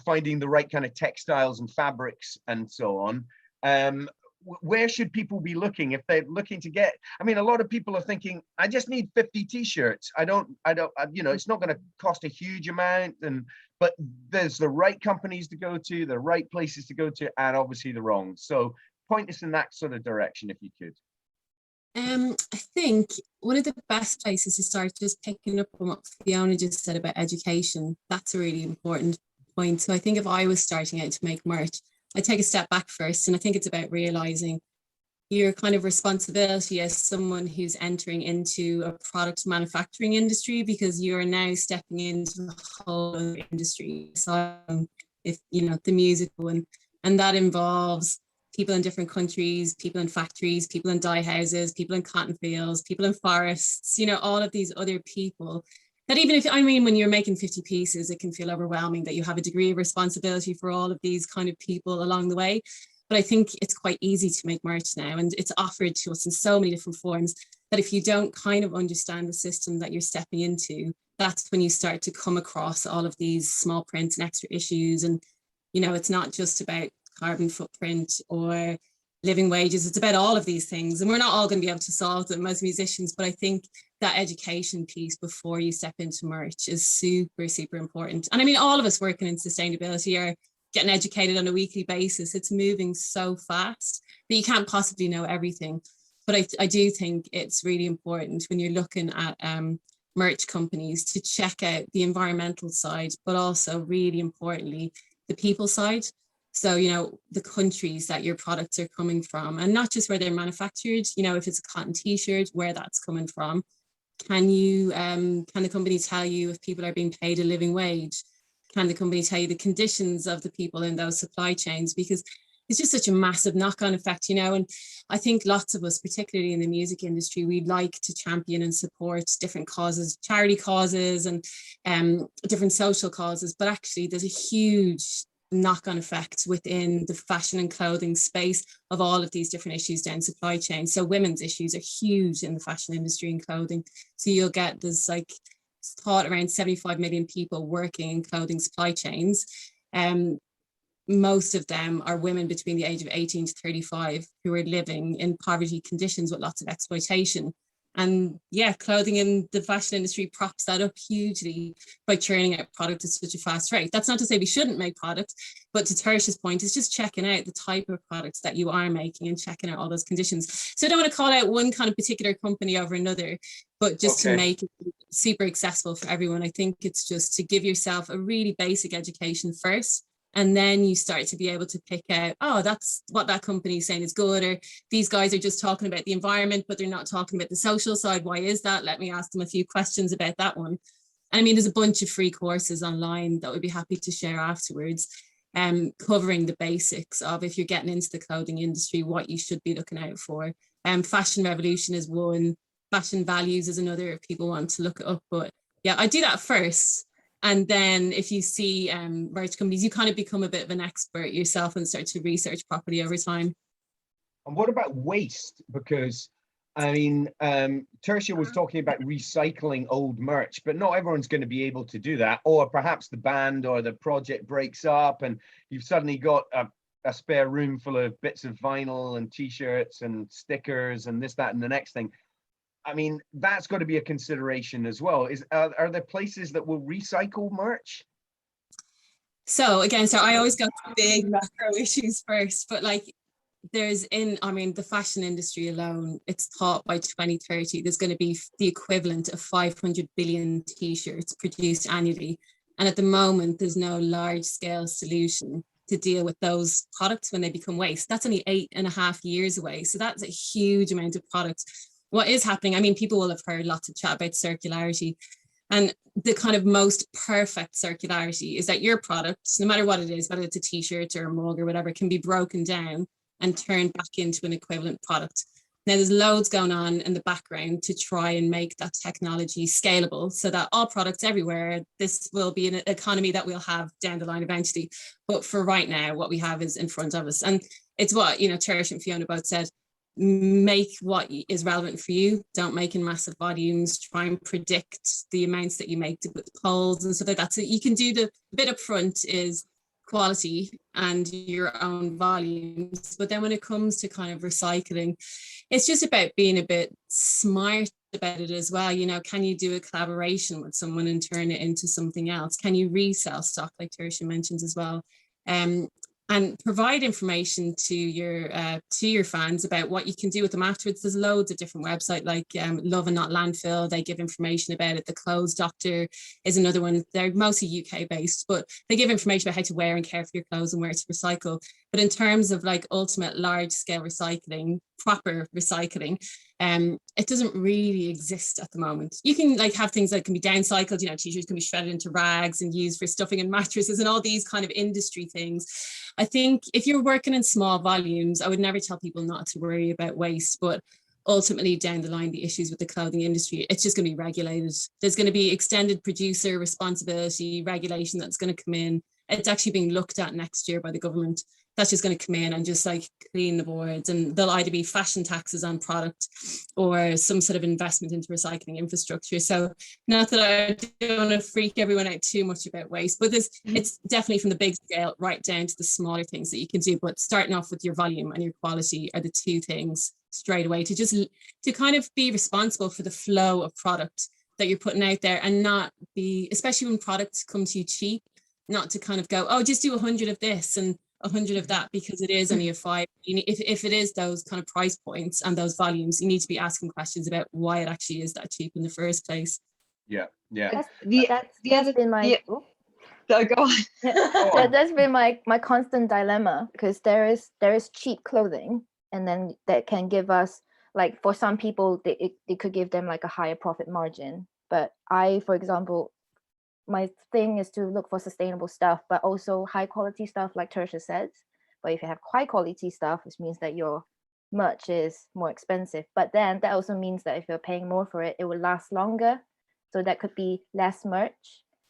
finding the right kind of textiles and fabrics and so on. Where should people be looking if they're looking to get? I mean, a lot of people are thinking, I just need 50 t-shirts. I don't, you know, it's not going to cost a huge amount, but there's the right companies to go to, the right places to go to, and obviously the wrong. So point us in that sort of direction, if you could. I think one of the best places to start, just picking up on what Fiona just said about education. That's a really important point. So I think if I was starting out to make merch, I'd take a step back first. And I think it's about realizing your kind of responsibility as someone who's entering into a product manufacturing industry, because you're now stepping into the whole other industry. So if, you know, the musical and that involves people in different countries, people in factories, people in dye houses, people in cotton fields, people in forests, you know, all of these other people that even if, I mean, when you're making 50 pieces, it can feel overwhelming that you have a degree of responsibility for all of these kind of people along the way. But I think it's quite easy to make merch now, and it's offered to us in so many different forms that if you don't kind of understand the system that you're stepping into, that's when you start to come across all of these small print and extra issues. And, you know, it's not just about carbon footprint or living wages, it's about all of these things. And we're not all going to be able to solve them as musicians, but I think that education piece before you step into merch is super, super important. And I mean, all of us working in sustainability are getting educated on a weekly basis. It's moving so fast that you can't possibly know everything. But I do think it's really important when you're looking at merch companies to check out the environmental side, but also really importantly, the people side. So, you know, the countries that your products are coming from, and not just where they're manufactured, you know, if it's a cotton t-shirt, where that's coming from. Can the company tell you if people are being paid a living wage? Can the company tell you the conditions of the people in those supply chains? Because it's just such a massive knock-on effect, you know. And I think lots of us, particularly in the music industry, we'd like to champion and support different causes, charity causes and different social causes. But actually, there's a huge knock-on effect within the fashion and clothing space of all of these different issues down supply chain. So women's issues are huge in the fashion industry and clothing. So you'll get this, like, thought around 75 million people working in clothing supply chains. Most of them are women between the age of 18 to 35 who are living in poverty conditions with lots of exploitation. And yeah, clothing in the fashion industry props that up hugely by churning out product at such a fast rate. That's not to say we shouldn't make products, but to Tertia's point, it's just checking out the type of products that you are making and checking out all those conditions. So I don't want to call out one kind of particular company over another, but just to make it super accessible for everyone. I think it's just to give yourself a really basic education first. And then you start to be able to pick out, oh, that's what that company is saying is good, or these guys are just talking about the environment, but they're not talking about the social side. Why is that? Let me ask them a few questions about that one. And I mean, there's a bunch of free courses online that we'd be happy to share afterwards. covering the basics of, if you're getting into the clothing industry, what you should be looking out for. Fashion revolution is one, fashion values is another if people want to look it up. But yeah, I do that first. And then if you see merch companies, you kind of become a bit of an expert yourself and start to research properly over time. And what about waste? Because I mean, Tertia was talking about recycling old merch, but not everyone's going to be able to do that. Or perhaps the band or the project breaks up and you've suddenly got a spare room full of bits of vinyl and t-shirts and stickers and this, that, and the next thing. I mean, that's got to be a consideration as well. Are there places that will recycle merch? So again, so I always go to big macro issues first, but like I mean, the fashion industry alone, it's thought by 2030, there's going to be the equivalent of 500 billion t-shirts produced annually. And at the moment, there's no large scale solution to deal with those products when they become waste. That's only 8.5 years away. So that's a huge amount of products. What is happening, I mean, people will have heard lots of chat about circularity, and the kind of most perfect circularity is that your product, no matter what it is, whether it's a t-shirt or a mug or whatever, can be broken down and turned back into an equivalent product. Now there's loads going on in the background to try and make that technology scalable so that all products everywhere, this will be an economy that we'll have down the line eventually. But for right now, what we have is in front of us. And it's what, Tertius and Fiona both said, make what is relevant for you. Don't make in massive volumes. Try and predict the amounts that you make with polls and stuff like that. So you can do the bit up front is quality and your own volumes. But then when it comes to kind of recycling, it's just about being a bit smart about it as well. Can you do a collaboration with someone and turn it into something else? Can you resell stock, like Tertia mentions as well? And provide information to your fans about what you can do with them afterwards. There's loads of different websites like Love and Not Landfill. They give information about it. The Clothes Doctor is another one. They're mostly UK based, but they give information about how to wear and care for your clothes and where to recycle. But in terms of like ultimate large scale recycling, proper recycling, it doesn't really exist at the moment. You can like have things that can be downcycled, t-shirts can be shredded into rags and used for stuffing and mattresses and all these kind of industry things. I think if you're working in small volumes, I would never tell people not to worry about waste, but ultimately down the line, the issues with the clothing industry, it's just going to be regulated. There's going to be extended producer responsibility regulation that's going to come in. It's actually being looked at next year by the government. That's just going to come in and just like clean the boards, and there'll either be fashion taxes on product or some sort of investment into recycling infrastructure. So not that I don't want to freak everyone out too much about waste, but it's definitely from the big scale right down to the smaller things that you can do. But starting off with your volume and your quality are the two things straight away to kind of be responsible for the flow of product that you're putting out there, and not be, especially when products come to you cheap, not to kind of go, oh, just do 100 of this and 100 of that, because it is only a 5. If it is those kind of price points and those volumes, you need to be asking questions about why it actually is that cheap in the first place. Yeah. That's been my So go on. that's been my constant dilemma, because there is cheap clothing, and then that can give us, like, for some people it could give them like a higher profit margin. But I, for example, my thing is to look for sustainable stuff, but also high quality stuff, like Tertia said. But if you have high quality stuff, which means that your merch is more expensive. But then that also means that if you're paying more for it, it will last longer. So that could be less merch.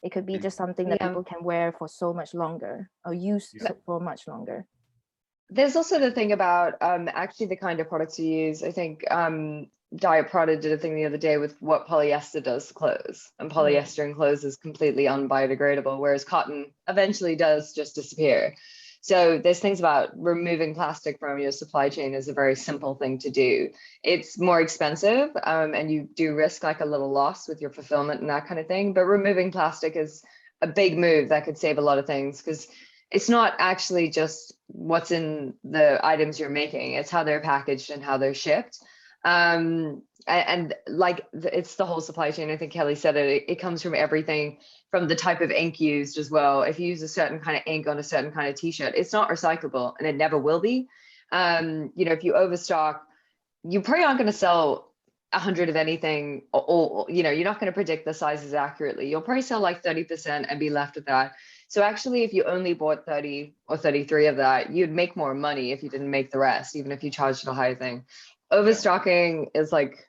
It could be just something that people can wear for so much longer, or use for much longer. There's also the thing about actually the kind of products you use. I think Diet Prada did a thing the other day with what polyester does to clothes, and polyester in clothes is completely unbiodegradable, whereas cotton eventually does just disappear. So there's things about removing plastic from your supply chain is a very simple thing to do. It's more expensive, and you do risk like a little loss with your fulfillment and that kind of thing. But removing plastic is a big move that could save a lot of things, because it's not actually just what's in the items you're making, it's how they're packaged and how they're shipped. And like it's the whole supply chain. I think Kelly said it comes from everything, from the type of ink used as well. If you use a certain kind of ink on a certain kind of t-shirt, it's not recyclable, and it never will be. If you overstock, you probably aren't going to sell 100 of anything, or you're not going to predict the sizes accurately. You'll probably sell like 30% and be left with that. So actually, if you only bought 30 or 33 of that, you'd make more money if you didn't make the rest, even if you charged a higher thing. Overstocking is like,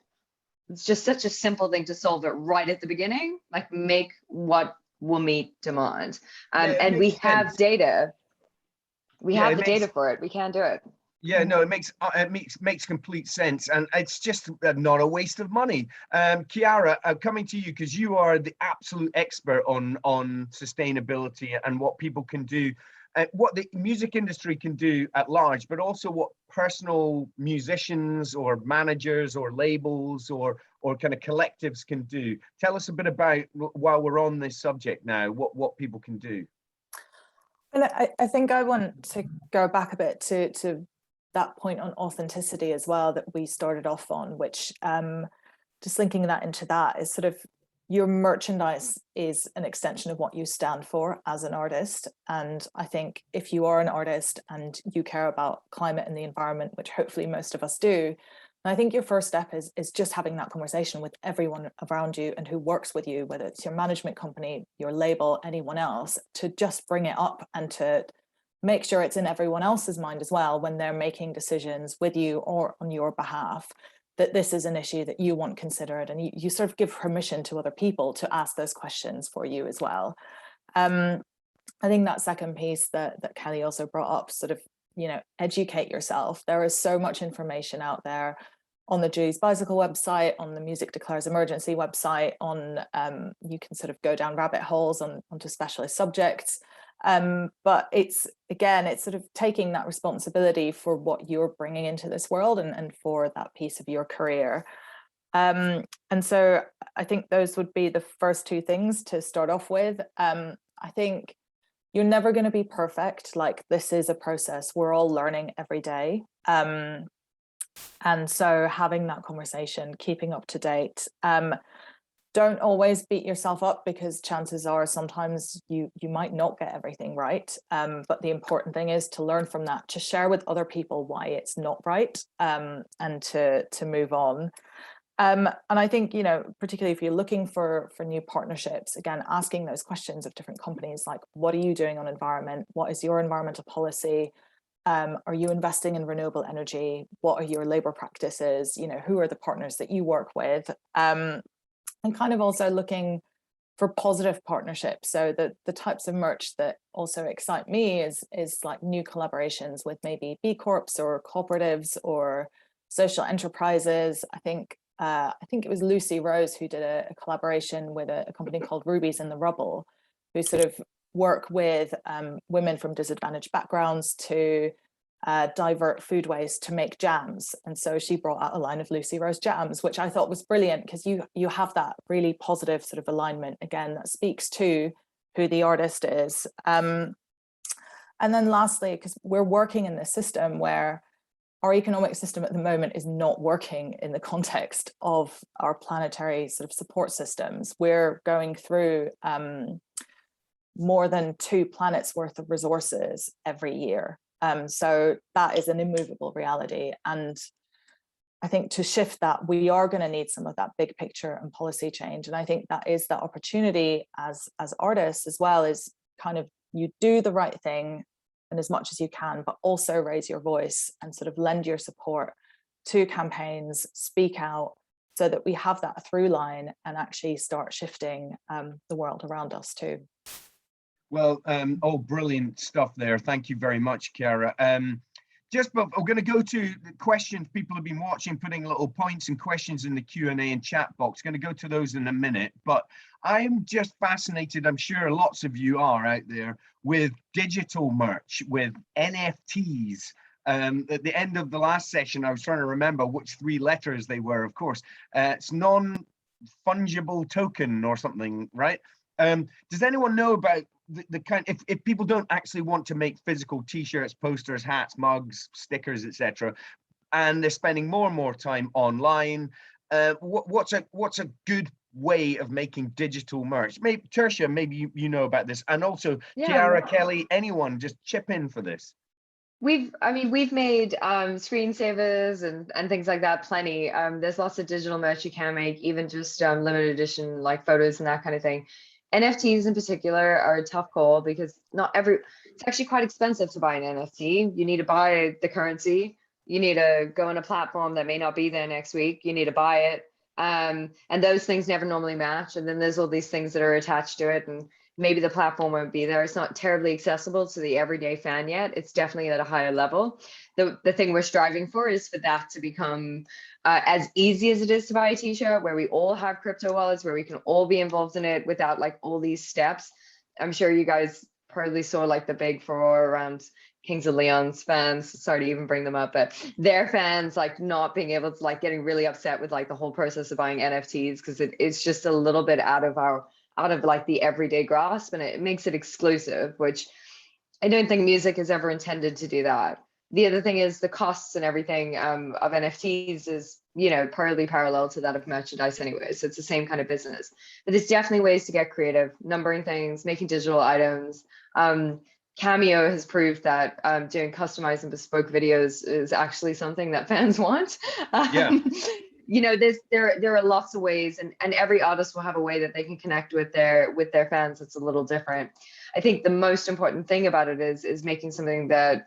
it's just such a simple thing to solve it right at the beginning, like make what will meet demand. And we have data. We have the data for it. We can do it. Yeah, no, it makes complete sense, and it's just not a waste of money. Chiara, coming to you because you are the absolute expert on sustainability and what people can do, what the music industry can do at large, but also what personal musicians or managers or labels or kind of collectives can do. Tell us a bit about, while we're on this subject now, what people can do. And I think I want to go back a bit to that point on authenticity as well that we started off on, which just linking that into that is sort of your merchandise is an extension of what you stand for as an artist. And I think if you are an artist and you care about climate and the environment, which hopefully most of us do, I think your first step is just having that conversation with everyone around you and who works with you, whether it's your management company, your label, anyone else, to just bring it up and to make sure it's in everyone else's mind as well when they're making decisions with you or on your behalf, that this is an issue that you want considered, and you sort of give permission to other people to ask those questions for you as well. I think that second piece that Kelly also brought up, sort of, educate yourself. There is so much information out there on the Julie's Bicycle website, on the Music Declares Emergency website, on you can sort of go down rabbit holes onto specialist subjects. But it's sort of taking that responsibility for what you're bringing into this world and for that piece of your career. And so I think those would be the first two things to start off with. I think you're never going to be perfect. Like, this is a process. We're all learning every day. And so having that conversation, keeping up to date. Don't always beat yourself up, because chances are sometimes you might not get everything right. But the important thing is to learn from that, to share with other people why it's not right, and to move on. And I think, particularly if you're looking for new partnerships, again, asking those questions of different companies, like, what are you doing on environment? What is your environmental policy? Are you investing in renewable energy? What are your labor practices? Who are the partners that you work with? And kind of also looking for positive partnerships. So the types of merch that also excite me is like new collaborations with maybe B Corps or cooperatives or social enterprises. I think it was Lucy Rose who did a collaboration with a company called Rubies in the Rubble, who sort of work with women from disadvantaged backgrounds to divert food waste to make jams. And so she brought out a line of Lucy Rose jams, which I thought was brilliant, because you have that really positive sort of alignment, again, that speaks to who the artist is. And then lastly, because we're working in this system where our economic system at the moment is not working in the context of our planetary sort of support systems. We're going through more than 2 planets worth of resources every year. So that is an immovable reality. And I think to shift that, we are going to need some of that big picture and policy change. And I think that is the opportunity as artists as well, is kind of, you do the right thing and as much as you can, but also raise your voice and sort of lend your support to campaigns, speak out, so that we have that through line and actually start shifting the world around us too. Well, brilliant stuff there. Thank you very much, Chiara. Just, but we're going to go to the questions. People have been watching, putting little points and questions in the Q&A and chat box. Going to go to those in a minute, but I'm just fascinated, I'm sure lots of you are out there, with digital merch, with NFTs. At the end of the last session, I was trying to remember which 3 letters they were, of course. It's non-fungible token or something, right? Does anyone know about the kind, if people don't actually want to make physical t-shirts, posters, hats, mugs, stickers, etc., and they're spending more and more time online, what's a good way of making digital merch? Maybe Tertia, maybe you know about this, and also Chiara, Kelly, anyone, just chip in for this. We've made screensavers and things like that plenty. There's lots of digital merch you can make, even just limited edition like photos and that kind of thing. NFTs in particular are a tough call because it's actually quite expensive to buy an NFT. You need to buy the currency. You need to go on a platform that may not be there next week. You need to buy it. And those things never normally match. And then there's all these things that are attached to it. And maybe the platform won't be there. It's not terribly accessible to the everyday fan yet. It's definitely at a higher level. The thing we're striving for is for that to become as easy as it is to buy a t-shirt, where we all have crypto wallets, where we can all be involved in it without like all these steps. I'm sure you guys probably saw like the big furore around Kings of Leon's fans. Sorry to even bring them up, but their fans like not being able to, like, getting really upset with like the whole process of buying NFTs because it's just a little bit out of like the everyday grasp, and it makes it exclusive, which I don't think music is ever intended to do that. The other thing is the costs and everything of NFTs is, you know, partly parallel to that of merchandise anyway. So it's the same kind of business. But there's definitely ways to get creative, numbering things, making digital items. Cameo has proved that doing customized and bespoke videos is actually something that fans want. Yeah. You know, there are lots of ways, and every artist will have a way that they can connect with their fans. It's a little different. I think the most important thing about it is making something that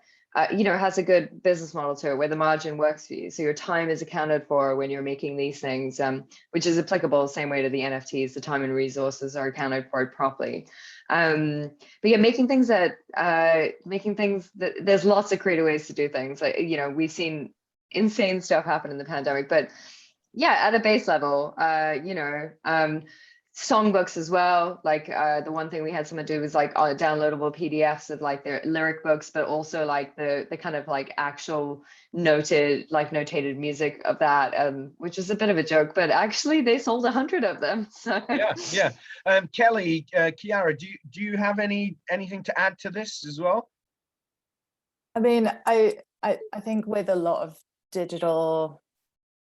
you know, has a good business model to it, where the margin works for you. So your time is accounted for when you're making these things, which is applicable the same way to the NFTs. The time and resources are accounted for properly. But yeah, making things that there's lots of creative ways to do things. Like, you know, we've seen insane stuff happen in the pandemic, but yeah, at a base level, you know, songbooks as well. Like the one thing we had someone do was like downloadable PDFs of like their lyric books, but also like the kind of like actual notated music of that, which is a bit of a joke, but actually they sold 100 of them. So yeah. Kelly, Chiara, do you have anything to add to this as well? I mean, I think with a lot of digital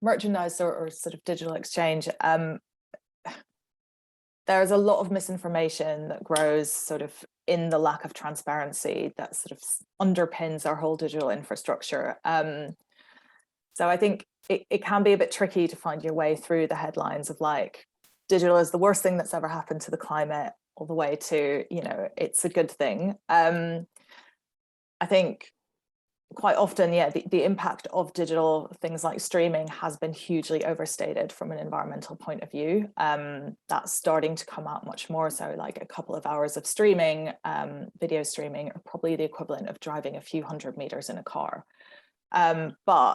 merchandise or sort of digital exchange, there's a lot of misinformation that grows sort of in the lack of transparency that sort of underpins our whole digital infrastructure. So I think it can be a bit tricky to find your way through the headlines of like, digital is the worst thing that's ever happened to the climate, all the way to, you know, it's a good thing. I think quite often, yeah, the impact of digital things like streaming has been hugely overstated from an environmental point of view. That's starting to come out much more. So like a couple of hours of streaming, video streaming, are probably the equivalent of driving a few hundred meters in a car. But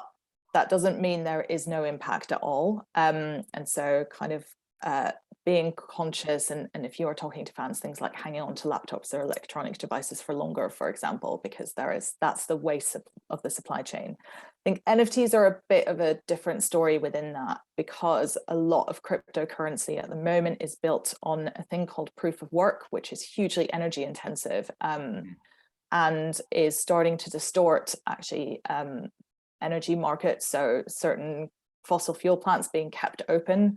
that doesn't mean there is no impact at all. And so kind of being conscious, and if you are talking to fans, things like hanging on to laptops or electronic devices for longer, for example, because that's the waste of the supply chain. I think NFTs are a bit of a different story within that, because a lot of cryptocurrency at the moment is built on a thing called proof of work, which is hugely energy intensive, and is starting to distort actually energy markets. So certain fossil fuel plants being kept open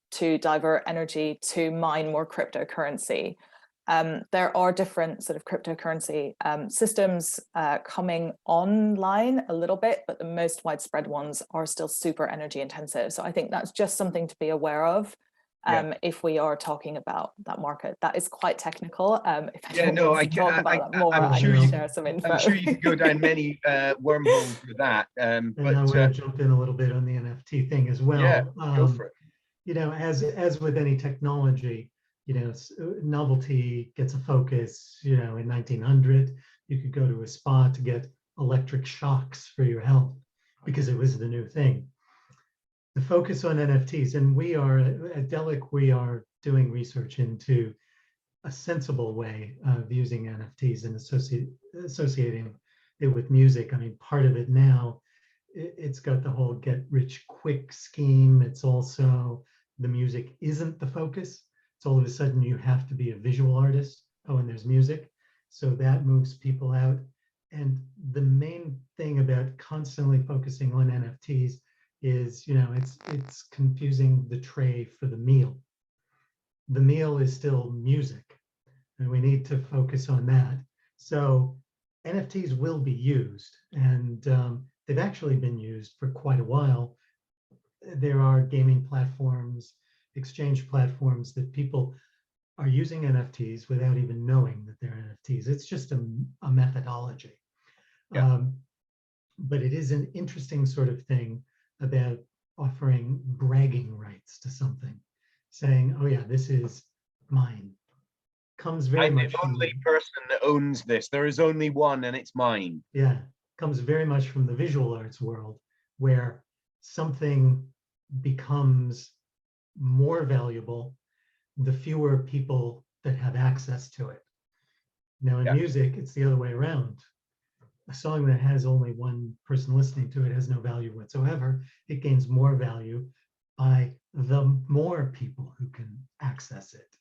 to divert energy to mine more cryptocurrency. There are different sort of cryptocurrency systems coming online a little bit, but the most widespread ones are still super energy intensive. So I think that's just something to be aware of if we are talking about that market. That is quite technical. If anyone wants to talk about that more, I can share some info. I'm sure you could go down many wormholes with that. And I want to jump in a little bit on the NFT thing as well. Yeah, go for it. You know, as with any technology, you know, novelty gets a focus. You know, in 1900, you could go to a spa to get electric shocks for your health because it was the new thing. The focus on NFTs, and we are at Delic, we are doing research into a sensible way of using NFTs and associating it with music. I mean, part of it now, it's got the whole get rich quick scheme. It's also the music isn't the focus. It's all of a sudden you have to be a visual artist. Oh, and there's music. So that moves people out. And the main thing about constantly focusing on NFTs is, you know, it's confusing the tray for the meal. The meal is still music, and we need to focus on that. So NFTs will be used, and they've actually been used for quite a while. There are gaming platforms, exchange platforms that people are using NFTs without even knowing that they're NFTs. It's just a methodology. Yeah. But it is an interesting sort of thing about offering bragging rights to something, saying, oh yeah, this is mine. Comes very I'm much the from only person that owns this. There is only one, and it's mine. yeah, comes very much from the visual arts world, where something becomes more valuable the fewer people that have access to it. Now in Yeah. music, it's the other way around. A song that has only one person listening to it has no value whatsoever. It gains more value by the more people who can access it.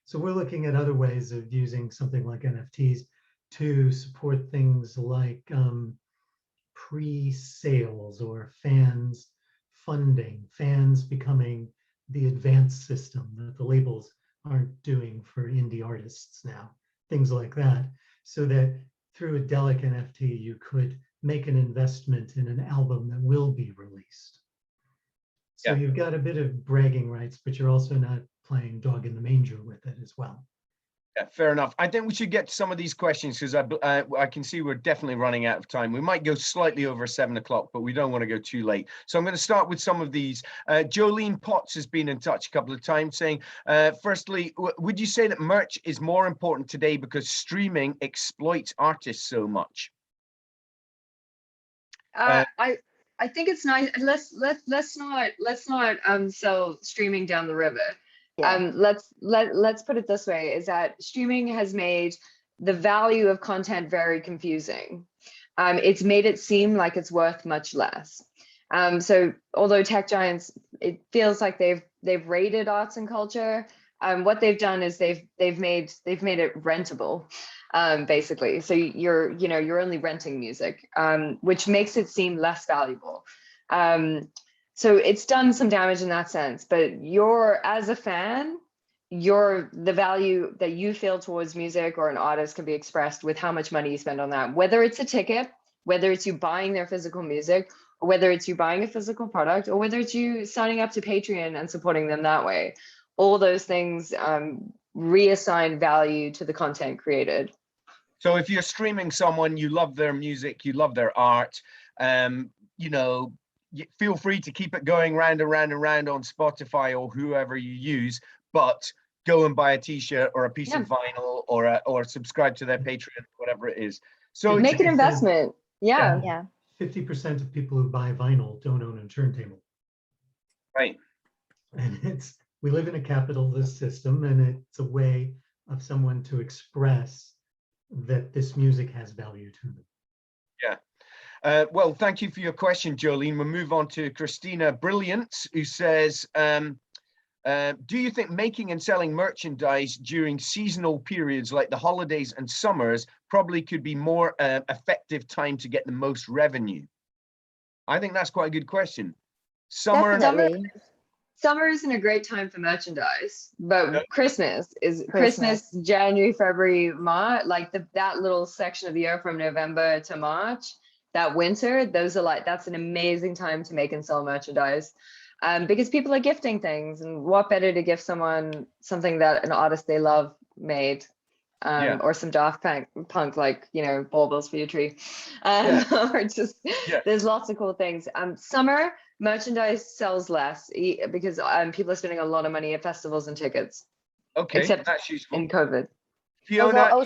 So we're looking at other ways of using something like NFTs to support things like pre-sales or fans funding, fans becoming the advanced system that the labels aren't doing for indie artists now, things like that. So that through a Delic NFT, you could make an investment in an album that will be released. So Yeah. you've got a bit of bragging rights, but you're also not playing dog in the manger with it as well. Yeah, fair enough. I think we should get to some of these questions because I can see we're definitely running out of time. We might go slightly over 7 o'clock, but we don't want to go too late. So I'm going to start with some of these. Jolene Potts has been in touch a couple of times saying, firstly, would you say that merch is more important today because streaming exploits artists so much? I think it's nice. Let's not sell streaming down the river. Yeah. Let's put it this way: is that streaming has made the value of content very confusing. It's made it seem like it's worth much less. So although tech giants, it feels like they've raided arts and culture. What they've done is they've made it rentable. Basically, so you're only renting music, which makes it seem less valuable. So it's done some damage in that sense, but as a fan, the value that you feel towards music or an artist can be expressed with how much money you spend on that, whether it's a ticket, whether it's you buying their physical music, or whether it's you buying a physical product, or whether it's you signing up to Patreon and supporting them that way. All those things reassign value to the content created. So if you're streaming someone, you love their music, you love their art, feel free to keep it going round and round and round on Spotify or whoever you use, but go and buy a t-shirt or a piece of vinyl or subscribe to their Patreon, whatever it is. So make an investment. Yeah. 50% of people who buy vinyl don't own a turntable. Right. And we live in a capitalist system, and it's a way of someone to express that this music has value to them. Yeah. Well, thank you for your question, Jolene. We'll move on to Christina Brilliance, who says, do you think making and selling merchandise during seasonal periods like the holidays and summers probably could be more effective time to get the most revenue? I think that's quite a good question. Definitely. Summer isn't a great time for merchandise, but No. Christmas, January, February, March, like that little section of the year from November to March, that winter, that's an amazing time to make and sell merchandise. Because people are gifting things, and what better to gift someone something that an artist they love made, or some Daft Punk, like, baubles for your tree, or just, there's lots of cool things. Summer merchandise sells less because people are spending a lot of money at festivals and tickets. Okay, except that's useful. in COVID. Fiona,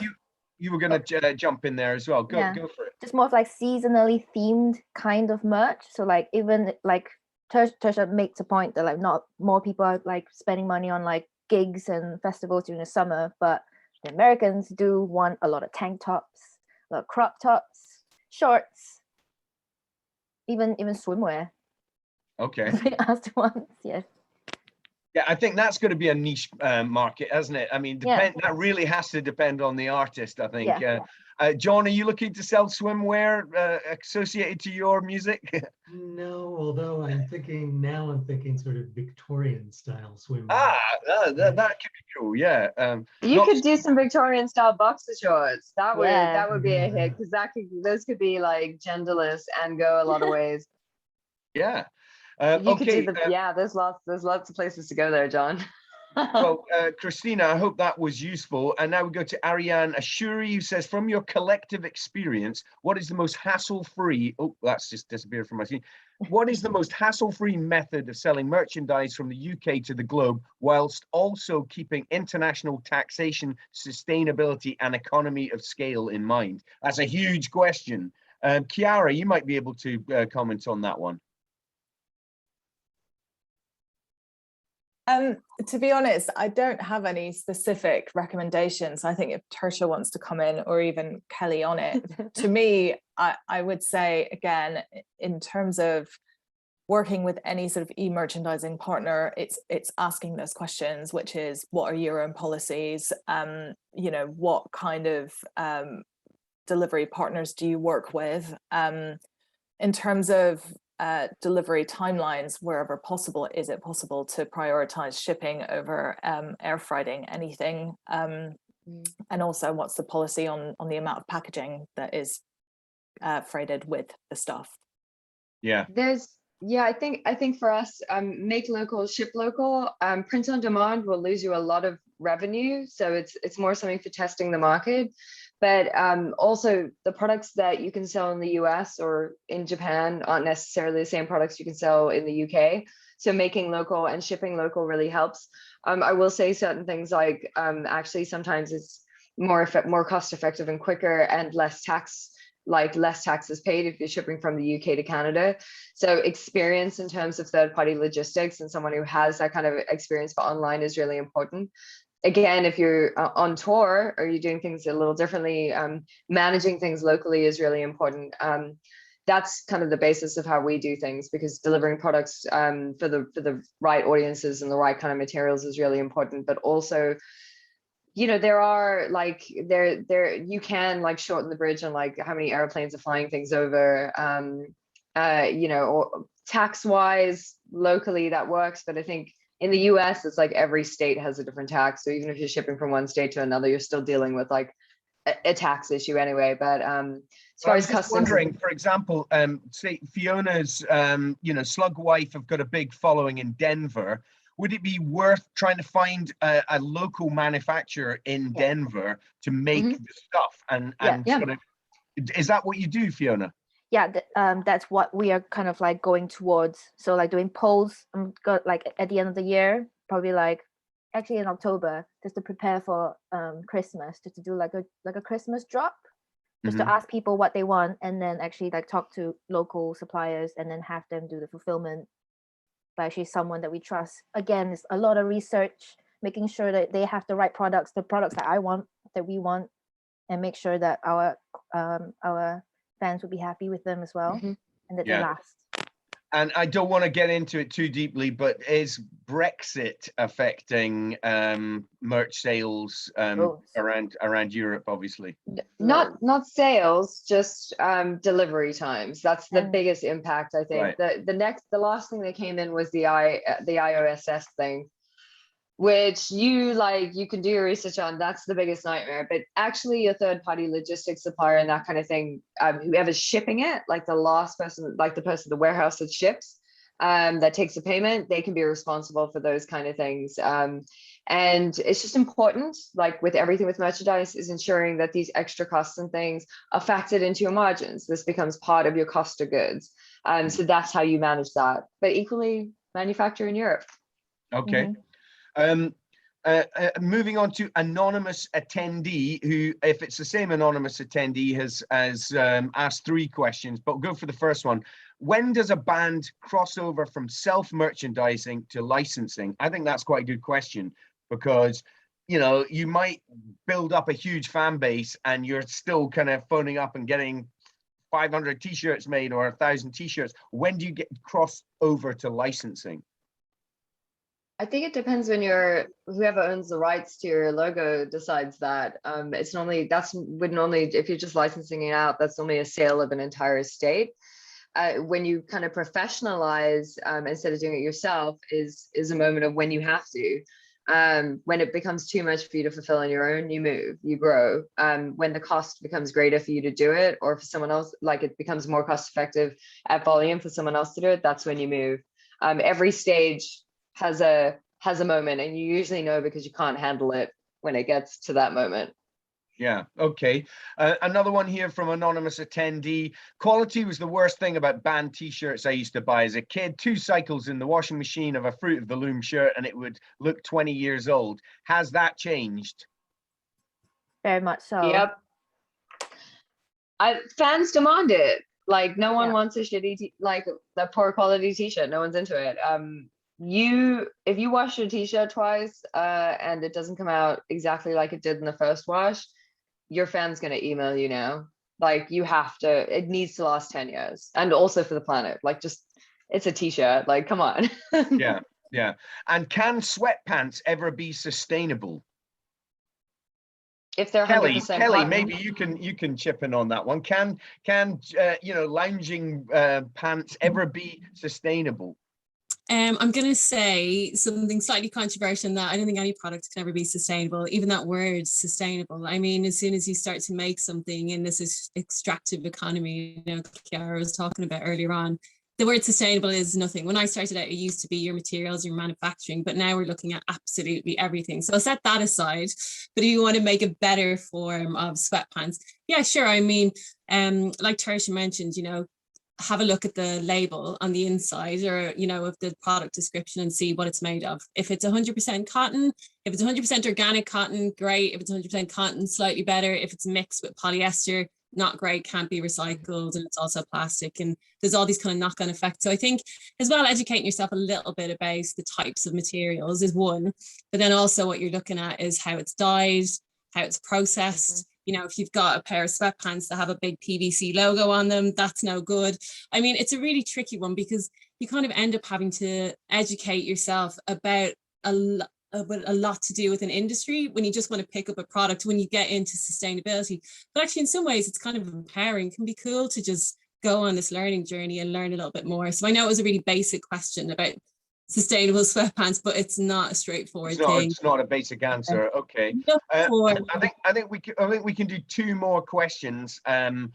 you were going to jump in there as well. Go for it. Just more of like seasonally themed kind of merch. So like even like Tertia makes a point that like not more people are like spending money on like gigs and festivals during the summer, but the Americans do want a lot of tank tops, a lot of crop tops, shorts, even swimwear. Okay. Asked once, yes. Yeah, I think that's going to be a niche market, hasn't it? I mean, that really has to depend on the artist, I think. John, are you looking to sell swimwear associated to your music? No, although I'm thinking sort of Victorian style swimwear. That could be cool. Yeah. You could do some Victorian style boxer shorts. That would be a hit, because those could be like genderless and go a lot of ways. Yeah. You could do there's lots of places to go there, John. Well, Christina, I hope that was useful. And now we go to Ariane Ashuri, who says, from your collective experience, what is the most hassle-free, oh, that's just disappeared from my screen. What is the most hassle-free method of selling merchandise from the UK to the globe, whilst also keeping international taxation, sustainability, and economy of scale in mind? That's a huge question. Chiara, you might be able to comment on that one. To be honest, I don't have any specific recommendations. I think if Tertia wants to come in, or even Kelly on it, to me, I would say, again, in terms of working with any sort of e-merchandising partner, it's asking those questions, which is, what are your own policies? You know, what kind of delivery partners do you work with? In terms of delivery timelines, wherever possible, is it possible to prioritize shipping over air freighting anything? And also, what's the policy on the amount of packaging that is freighted with the stuff? Yeah. I think for us, make local, ship local. Print on demand will lose you a lot of revenue, so it's more something for testing the market. But also, the products that you can sell in the US or in Japan aren't necessarily the same products you can sell in the UK. So making local and shipping local really helps. I will say certain things like actually sometimes it's more cost effective and quicker and less tax. Like less taxes paid if you're shipping from the UK to Canada. So experience in terms of third-party logistics and someone who has that kind of experience for online is really important. Again, if you're on tour or you're doing things a little differently, managing things locally is really important. That's kind of the basis of how we do things, because delivering products for the right audiences and the right kind of materials is really important. But also, you know, there are like you can like shorten the bridge on like how many airplanes are flying things over, you know, or tax wise locally that works. But I think in the US, it's like every state has a different tax. So even if you're shipping from one state to another, you're still dealing with like a tax issue anyway. But as far as customs, wondering, for example, say Fiona's, you know, Slug Wife have got a big following in Denver. Would it be worth trying to find a local manufacturer in Denver to make the stuff? And sort of, is that what you do, Fiona? Yeah, that's what we are kind of like going towards. So like doing polls, like at the end of the year, probably like actually in October, just to prepare for Christmas, just to do like a Christmas drop, just to ask people what they want, and then actually like talk to local suppliers and then have them do the fulfillment by actually someone that we trust. Again, it's a lot of research, making sure that they have the right products, the products that I want, that we want, and make sure that our fans will be happy with them as well, and that they last. And I don't want to get into it too deeply, but is Brexit affecting merch sales around Europe? Obviously, not sales, just delivery times. That's the biggest impact, I think. Right. The last thing that came in was the IOSS thing, which you can do your research on. That's the biggest nightmare. But actually, a third-party logistics supplier and that kind of thing, whoever's shipping it, like the last person, like the person, the warehouse that ships, that takes the payment, they can be responsible for those kind of things. And it's just important, like with everything with merchandise, is ensuring that these extra costs and things are factored into your margins. This becomes part of your cost of goods. So that's how you manage that. But equally, manufacture in Europe. Okay. Moving on to anonymous attendee, who, if it's the same anonymous attendee, has asked 3 questions, but we'll go for the first one. When does a band cross over from self-merchandising to licensing? I think that's quite a good question, because, you know, you might build up a huge fan base and you're still kind of phoning up and getting 500 t-shirts made or 1,000 t-shirts. When do you get cross over to licensing? I think it depends when whoever owns the rights to your logo decides that. It's normally, if you're just licensing it out, that's normally a sale of an entire estate. When you kind of professionalize instead of doing it yourself is a moment of when you have to. When it becomes too much for you to fulfill on your own, you move, you grow. When the cost becomes greater for you to do it, or for someone else, like it becomes more cost effective at volume for someone else to do it, that's when you move. Every stage has a has a moment, and you usually know because you can't handle it when it gets to that moment. Yeah, okay. Another one here from anonymous attendee. Quality was the worst thing about band t-shirts I used to buy as a kid. 2 cycles in the washing machine of a Fruit of the Loom shirt and it would look 20 years old. Has that changed? Very much so. Yep. Fans demand it. Like, no one Yeah. wants a shitty like the poor quality t-shirt. No one's into it. If you wash your t-shirt twice and it doesn't come out exactly like it did in the first wash, your fan's gonna email you now. Like, you have to, it needs to last 10 years. And also for the planet, like, just, it's a t-shirt, like, come on. Yeah, yeah. And can sweatpants ever be sustainable? If they're 100% Kelly, cotton. maybe you can chip in on that one. Can you know, lounging pants ever be sustainable? I'm going to say something slightly controversial in that I don't think any product can ever be sustainable, even that word sustainable. I mean, as soon as you start to make something in this extractive economy, you know, Chiara was talking about earlier on, the word sustainable is nothing. When I started out, it used to be your materials, your manufacturing, but now we're looking at absolutely everything. So I'll set that aside. But if you want to make a better form of sweatpants, yeah, sure. I mean, like Tertia mentioned, you know, have a look at the label on the inside, or you know, of the product description, and see what it's made of. If it's 100% cotton, if it's 100% organic cotton, great. If it's 100% cotton, slightly better. If it's mixed with polyester, not great, can't be recycled, and it's also plastic, and there's all these kind of knock-on effects. So I think as well, educating yourself a little bit about the types of materials is one, but then also what you're looking at is how it's dyed, how it's processed. You know, if you've got a pair of sweatpants that have a big PVC logo on them, that's no good. I mean, it's a really tricky one because you kind of end up having to educate yourself about a lot to do with an industry when you just want to pick up a product when you get into sustainability. But actually, in some ways, it's kind of empowering. It can be cool to just go on this learning journey and learn a little bit more. So I know it was a really basic question about sustainable sweatpants, but it's not a straightforward thing. It's not a basic answer. Okay. I think we can do 2 more questions, and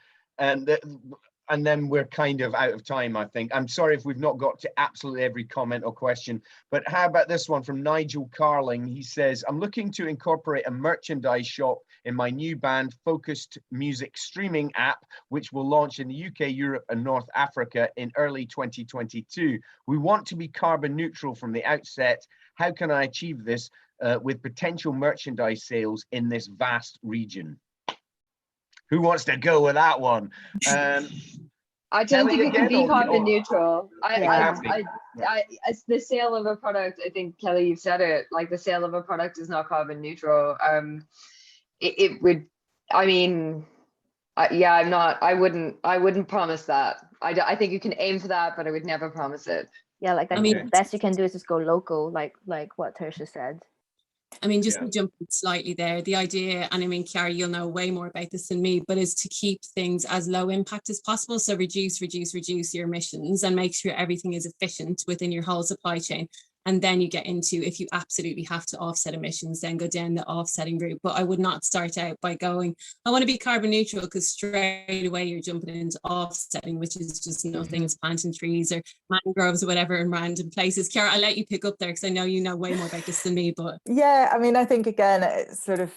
then we're kind of out of time, I think. I'm sorry if we've not got to absolutely every comment or question, but how about this one from Nigel Carling? He says, I'm looking to incorporate a merchandise shop in my new band focused music streaming app, which will launch in the UK, Europe, and North Africa in early 2022. We want to be carbon neutral from the outset. How can I achieve this with potential merchandise sales in this vast region? Who wants to go with that one? I don't think it can be carbon neutral. The sale of a product, I think, Kelly, you've said it, like the sale of a product is not carbon neutral. It would, I mean, I wouldn't promise that. I think you can aim for that, but I would never promise it. Yeah, like I mean, the best you can do is just go local, like what Tertia said. I mean, just to jump slightly there, the idea, and I mean, Chiara, you'll know way more about this than me, but is to keep things as low impact as possible. So reduce your emissions and make sure everything is efficient within your whole supply chain. And then you get into, if you absolutely have to offset emissions, then go down the offsetting route. But I would not start out by going, I want to be carbon neutral, because straight away you're jumping into offsetting, which is just nothing. It's planting trees or mangroves or whatever in random places. Chiara, I'll let you pick up there because I know you know way more about this than me. But yeah, I mean, I think again, it's sort of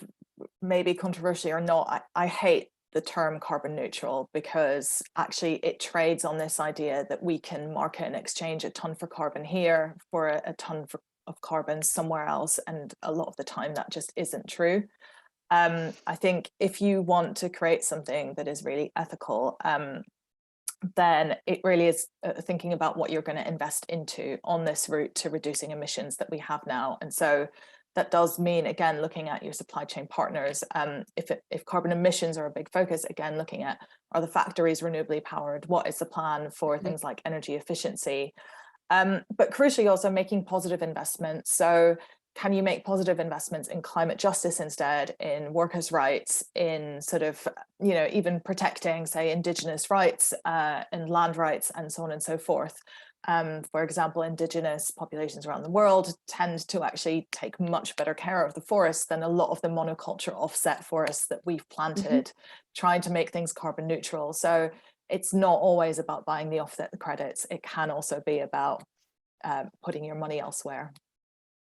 maybe controversial or not, I hate the term carbon neutral, because actually it trades on this idea that we can market and exchange a ton for carbon here for a ton of carbon somewhere else, and a lot of the time that just isn't true. I think if you want to create something that is really ethical, then it really is thinking about what you're going to invest into on this route to reducing emissions that we have now. And so that does mean, again, looking at your supply chain partners. If carbon emissions are a big focus, again, looking at, are the factories renewably powered? What is the plan for things like energy efficiency? But crucially also making positive investments. So can you make positive investments in climate justice instead, in workers' rights, in sort of, you know, even protecting, say, Indigenous rights and land rights and so on and so forth? For example, Indigenous populations around the world tend to actually take much better care of the forests than a lot of the monoculture offset forests that we've planted, trying to make things carbon neutral. So it's not always about buying the offset credits. It can also be about putting your money elsewhere.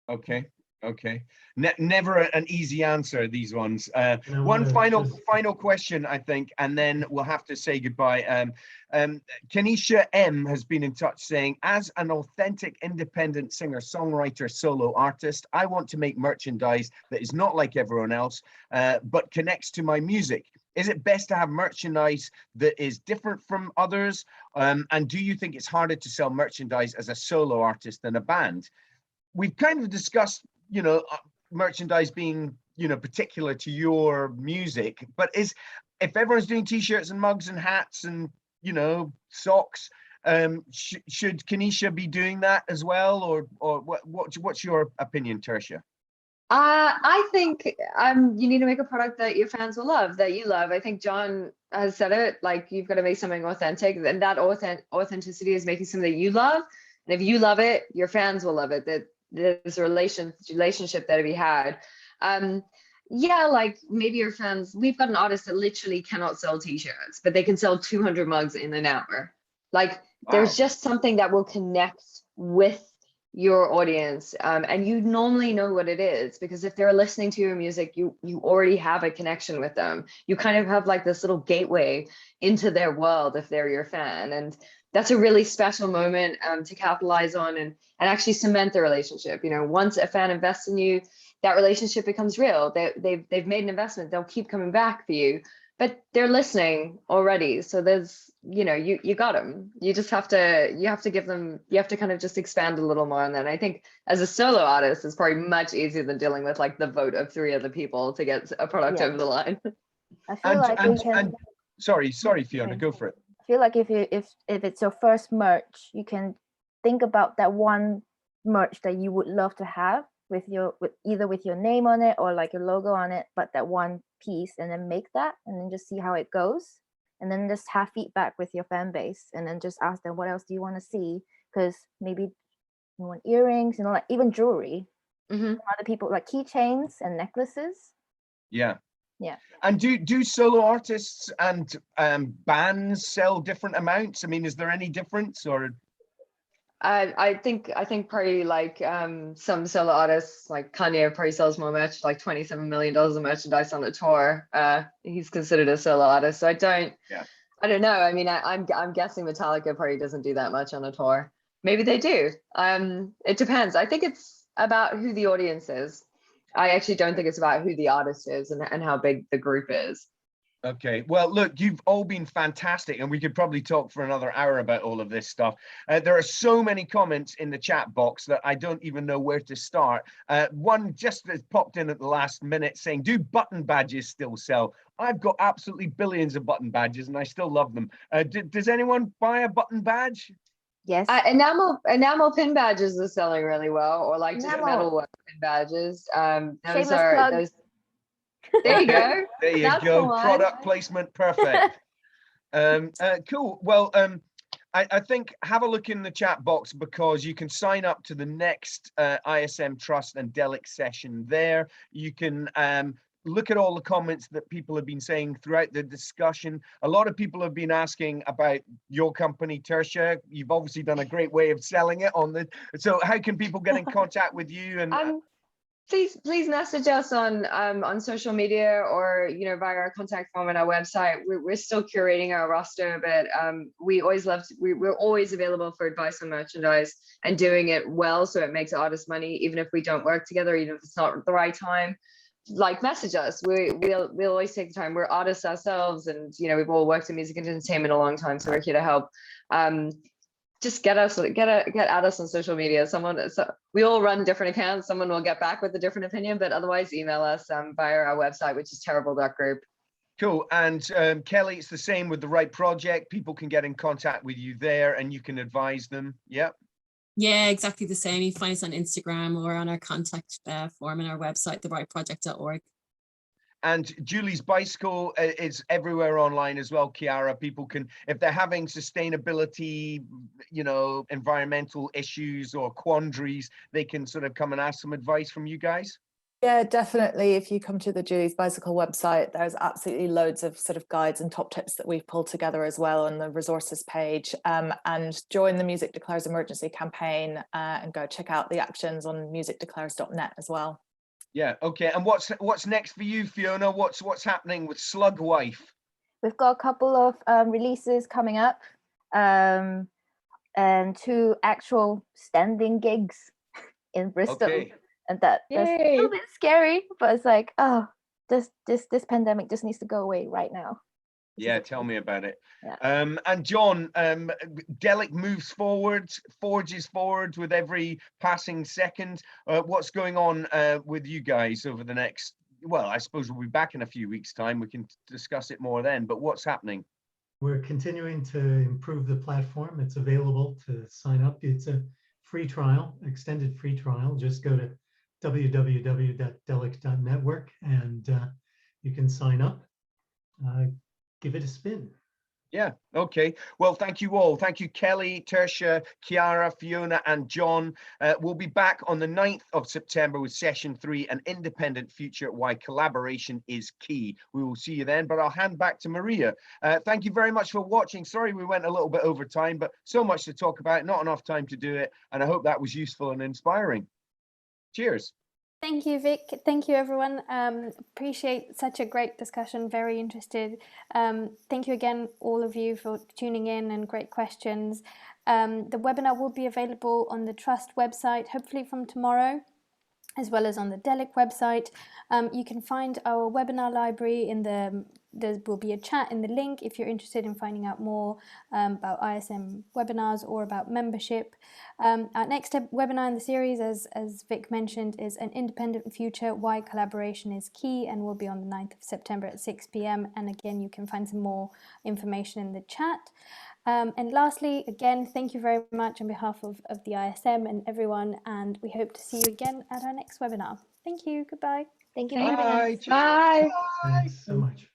Okay. Okay. Never an easy answer, these ones. And I One wanna just- final question, I think, and then we'll have to say goodbye. Kenisha M has been in touch saying, as an authentic independent singer, songwriter, solo artist, I want to make merchandise that is not like everyone else, but connects to my music. Is it best to have merchandise that is different from others? And do you think it's harder to sell merchandise as a solo artist than a band? We've kind of discussed, merchandise being, particular to your music, but if everyone's doing t-shirts and mugs and hats and, socks, should Kenisha be doing that as well? Or what's your opinion, Tertia? I think you need to make a product that your fans will love, that you love. I think John has said it, like you've got to make something authentic, and that authenticity is making something that you love. And if you love it, your fans will love it. That there's a relationship that we had. Yeah, like maybe your fans, we've got an artist that literally cannot sell t-shirts, but they can sell 200 mugs in an hour. Like there's just something that will connect with your audience, and you normally know what it is, because if they're listening to your music, you already have a connection with them. You kind of have like this little gateway into their world if they're your fan, and that's a really special moment to capitalize on and actually cement the relationship. Once a fan invests in you, that relationship becomes real. They've made an investment, they'll keep coming back for you, but they're listening already. So there's, you got them. You just have to give them, you have to kind of just expand a little more on that. I think as a solo artist, it's probably much easier than dealing with like the vote of 3 other people to get a product over the line. I feel like we can. Sorry, Fiona, go for it. I feel like if it's your first merch, you can think about that one merch that you would love to have with either with your name on it or like your logo on it, but that one piece, and then make that and then just see how it goes, and then just have feedback with your fan base, and then just ask them, what else do you want to see? Because maybe you want earrings, like even jewelry. Other people like keychains and necklaces. Yeah. And do solo artists and bands sell different amounts? I mean, is there any difference? Or I think probably like some solo artists like Kanye probably sells more merch, like $27 million of merchandise on a tour. He's considered a solo artist. So I don't know. I mean, I'm guessing Metallica probably doesn't do that much on a tour. Maybe they do. It depends. I think it's about who the audience is. I actually don't think it's about who the artist is and how big the group is. Okay, well, look, you've all been fantastic, and we could probably talk for another hour about all of this stuff. There are so many comments in the chat box that I don't even know where to start. One just has popped in at the last minute saying, do button badges still sell? I've got absolutely billions of button badges and I still love them. Does anyone buy a button badge? Yes. Enamel pin badges are selling really well, or like just metalwork pin badges. Those are those. There you go. There you go. Product placement, perfect. Cool. Well, I think have a look in the chat box, because you can sign up to the next ISM Trust and Delic session there. You can look at all the comments that people have been saying throughout the discussion. A lot of people have been asking about your company, Tertia. You've obviously done a great way of selling it on the. So how can people get in contact with you? And please message us on social media, or via our contact form on our website. We're still curating our roster, but we're always available for advice on merchandise and doing it well, so it makes artists money, even if we don't work together, even if it's not the right time. Like, message us. We'll always take the time. We're artists ourselves, and we've all worked in music and entertainment a long time, so we're here to help. Just get at us on social media. We all run different accounts. Someone will get back with a different opinion, but otherwise email us via our website, which is terrible.group. Cool. And Kelly, it's the same with The Right Project. People can get in contact with you there and you can advise them. Yep. Yeah, exactly the same. You can find us on Instagram or on our contact form on our website, therightproject.org. And Julie's Bicycle is everywhere online as well, Chiara. People can, if they're having sustainability, environmental issues or quandaries, they can sort of come and ask some advice from you guys. Yeah, definitely. If you come to the Julie's Bicycle website, there's absolutely loads of sort of guides and top tips that we've pulled together as well on the resources page. And join the Music Declares Emergency campaign and go check out the actions on ISMxDelic.net as well. Yeah, okay. And what's next for you, Fiona? What's happening with Slug Wife? We've got a couple of releases coming up, and 2 actual standing gigs in Bristol. Okay. And that's a little bit scary, but it's like, oh, this pandemic just needs to go away right now. Yeah, tell me about it. Yeah. And John, Delic moves forward, forges forward with every passing second. What's going on with you guys over the next, well, I suppose we'll be back in a few weeks' time. We can discuss it more then, but what's happening? We're continuing to improve the platform. It's available to sign up. It's a free trial, extended free trial. Just go to www.delic.network and you can sign up. Give it a spin. Yeah, okay. Well, thank you all. Thank you, Kelly, Tertia, Chiara, Fiona, and John. We'll be back on the 9th of September with session 3, An Independent Future, Why Collaboration is Key. We will see you then, but I'll hand back to Maria. Thank you very much for watching. Sorry we went a little bit over time, but so much to talk about, not enough time to do it. And I hope that was useful and inspiring. Cheers. Thank you, Vic. Thank you, everyone. Appreciate such a great discussion. Very interested. Thank you again, all of you, for tuning in and great questions. The webinar will be available on the Trust website, hopefully from tomorrow, as well as on the Delic website. You can find our webinar library in there will be a chat in the link if you're interested in finding out more about ISM webinars or about membership. Our next webinar in the series, as Vic mentioned, is An Independent Future, Why Collaboration is Key, and will be on the 9th of September at 6 p.m. And again, you can find some more information in the chat. And lastly, again, thank you very much on behalf of the ISM and everyone, and we hope to see you again at our next webinar. Thank you. Goodbye. Thank you. Bye. Bye. Thanks so much.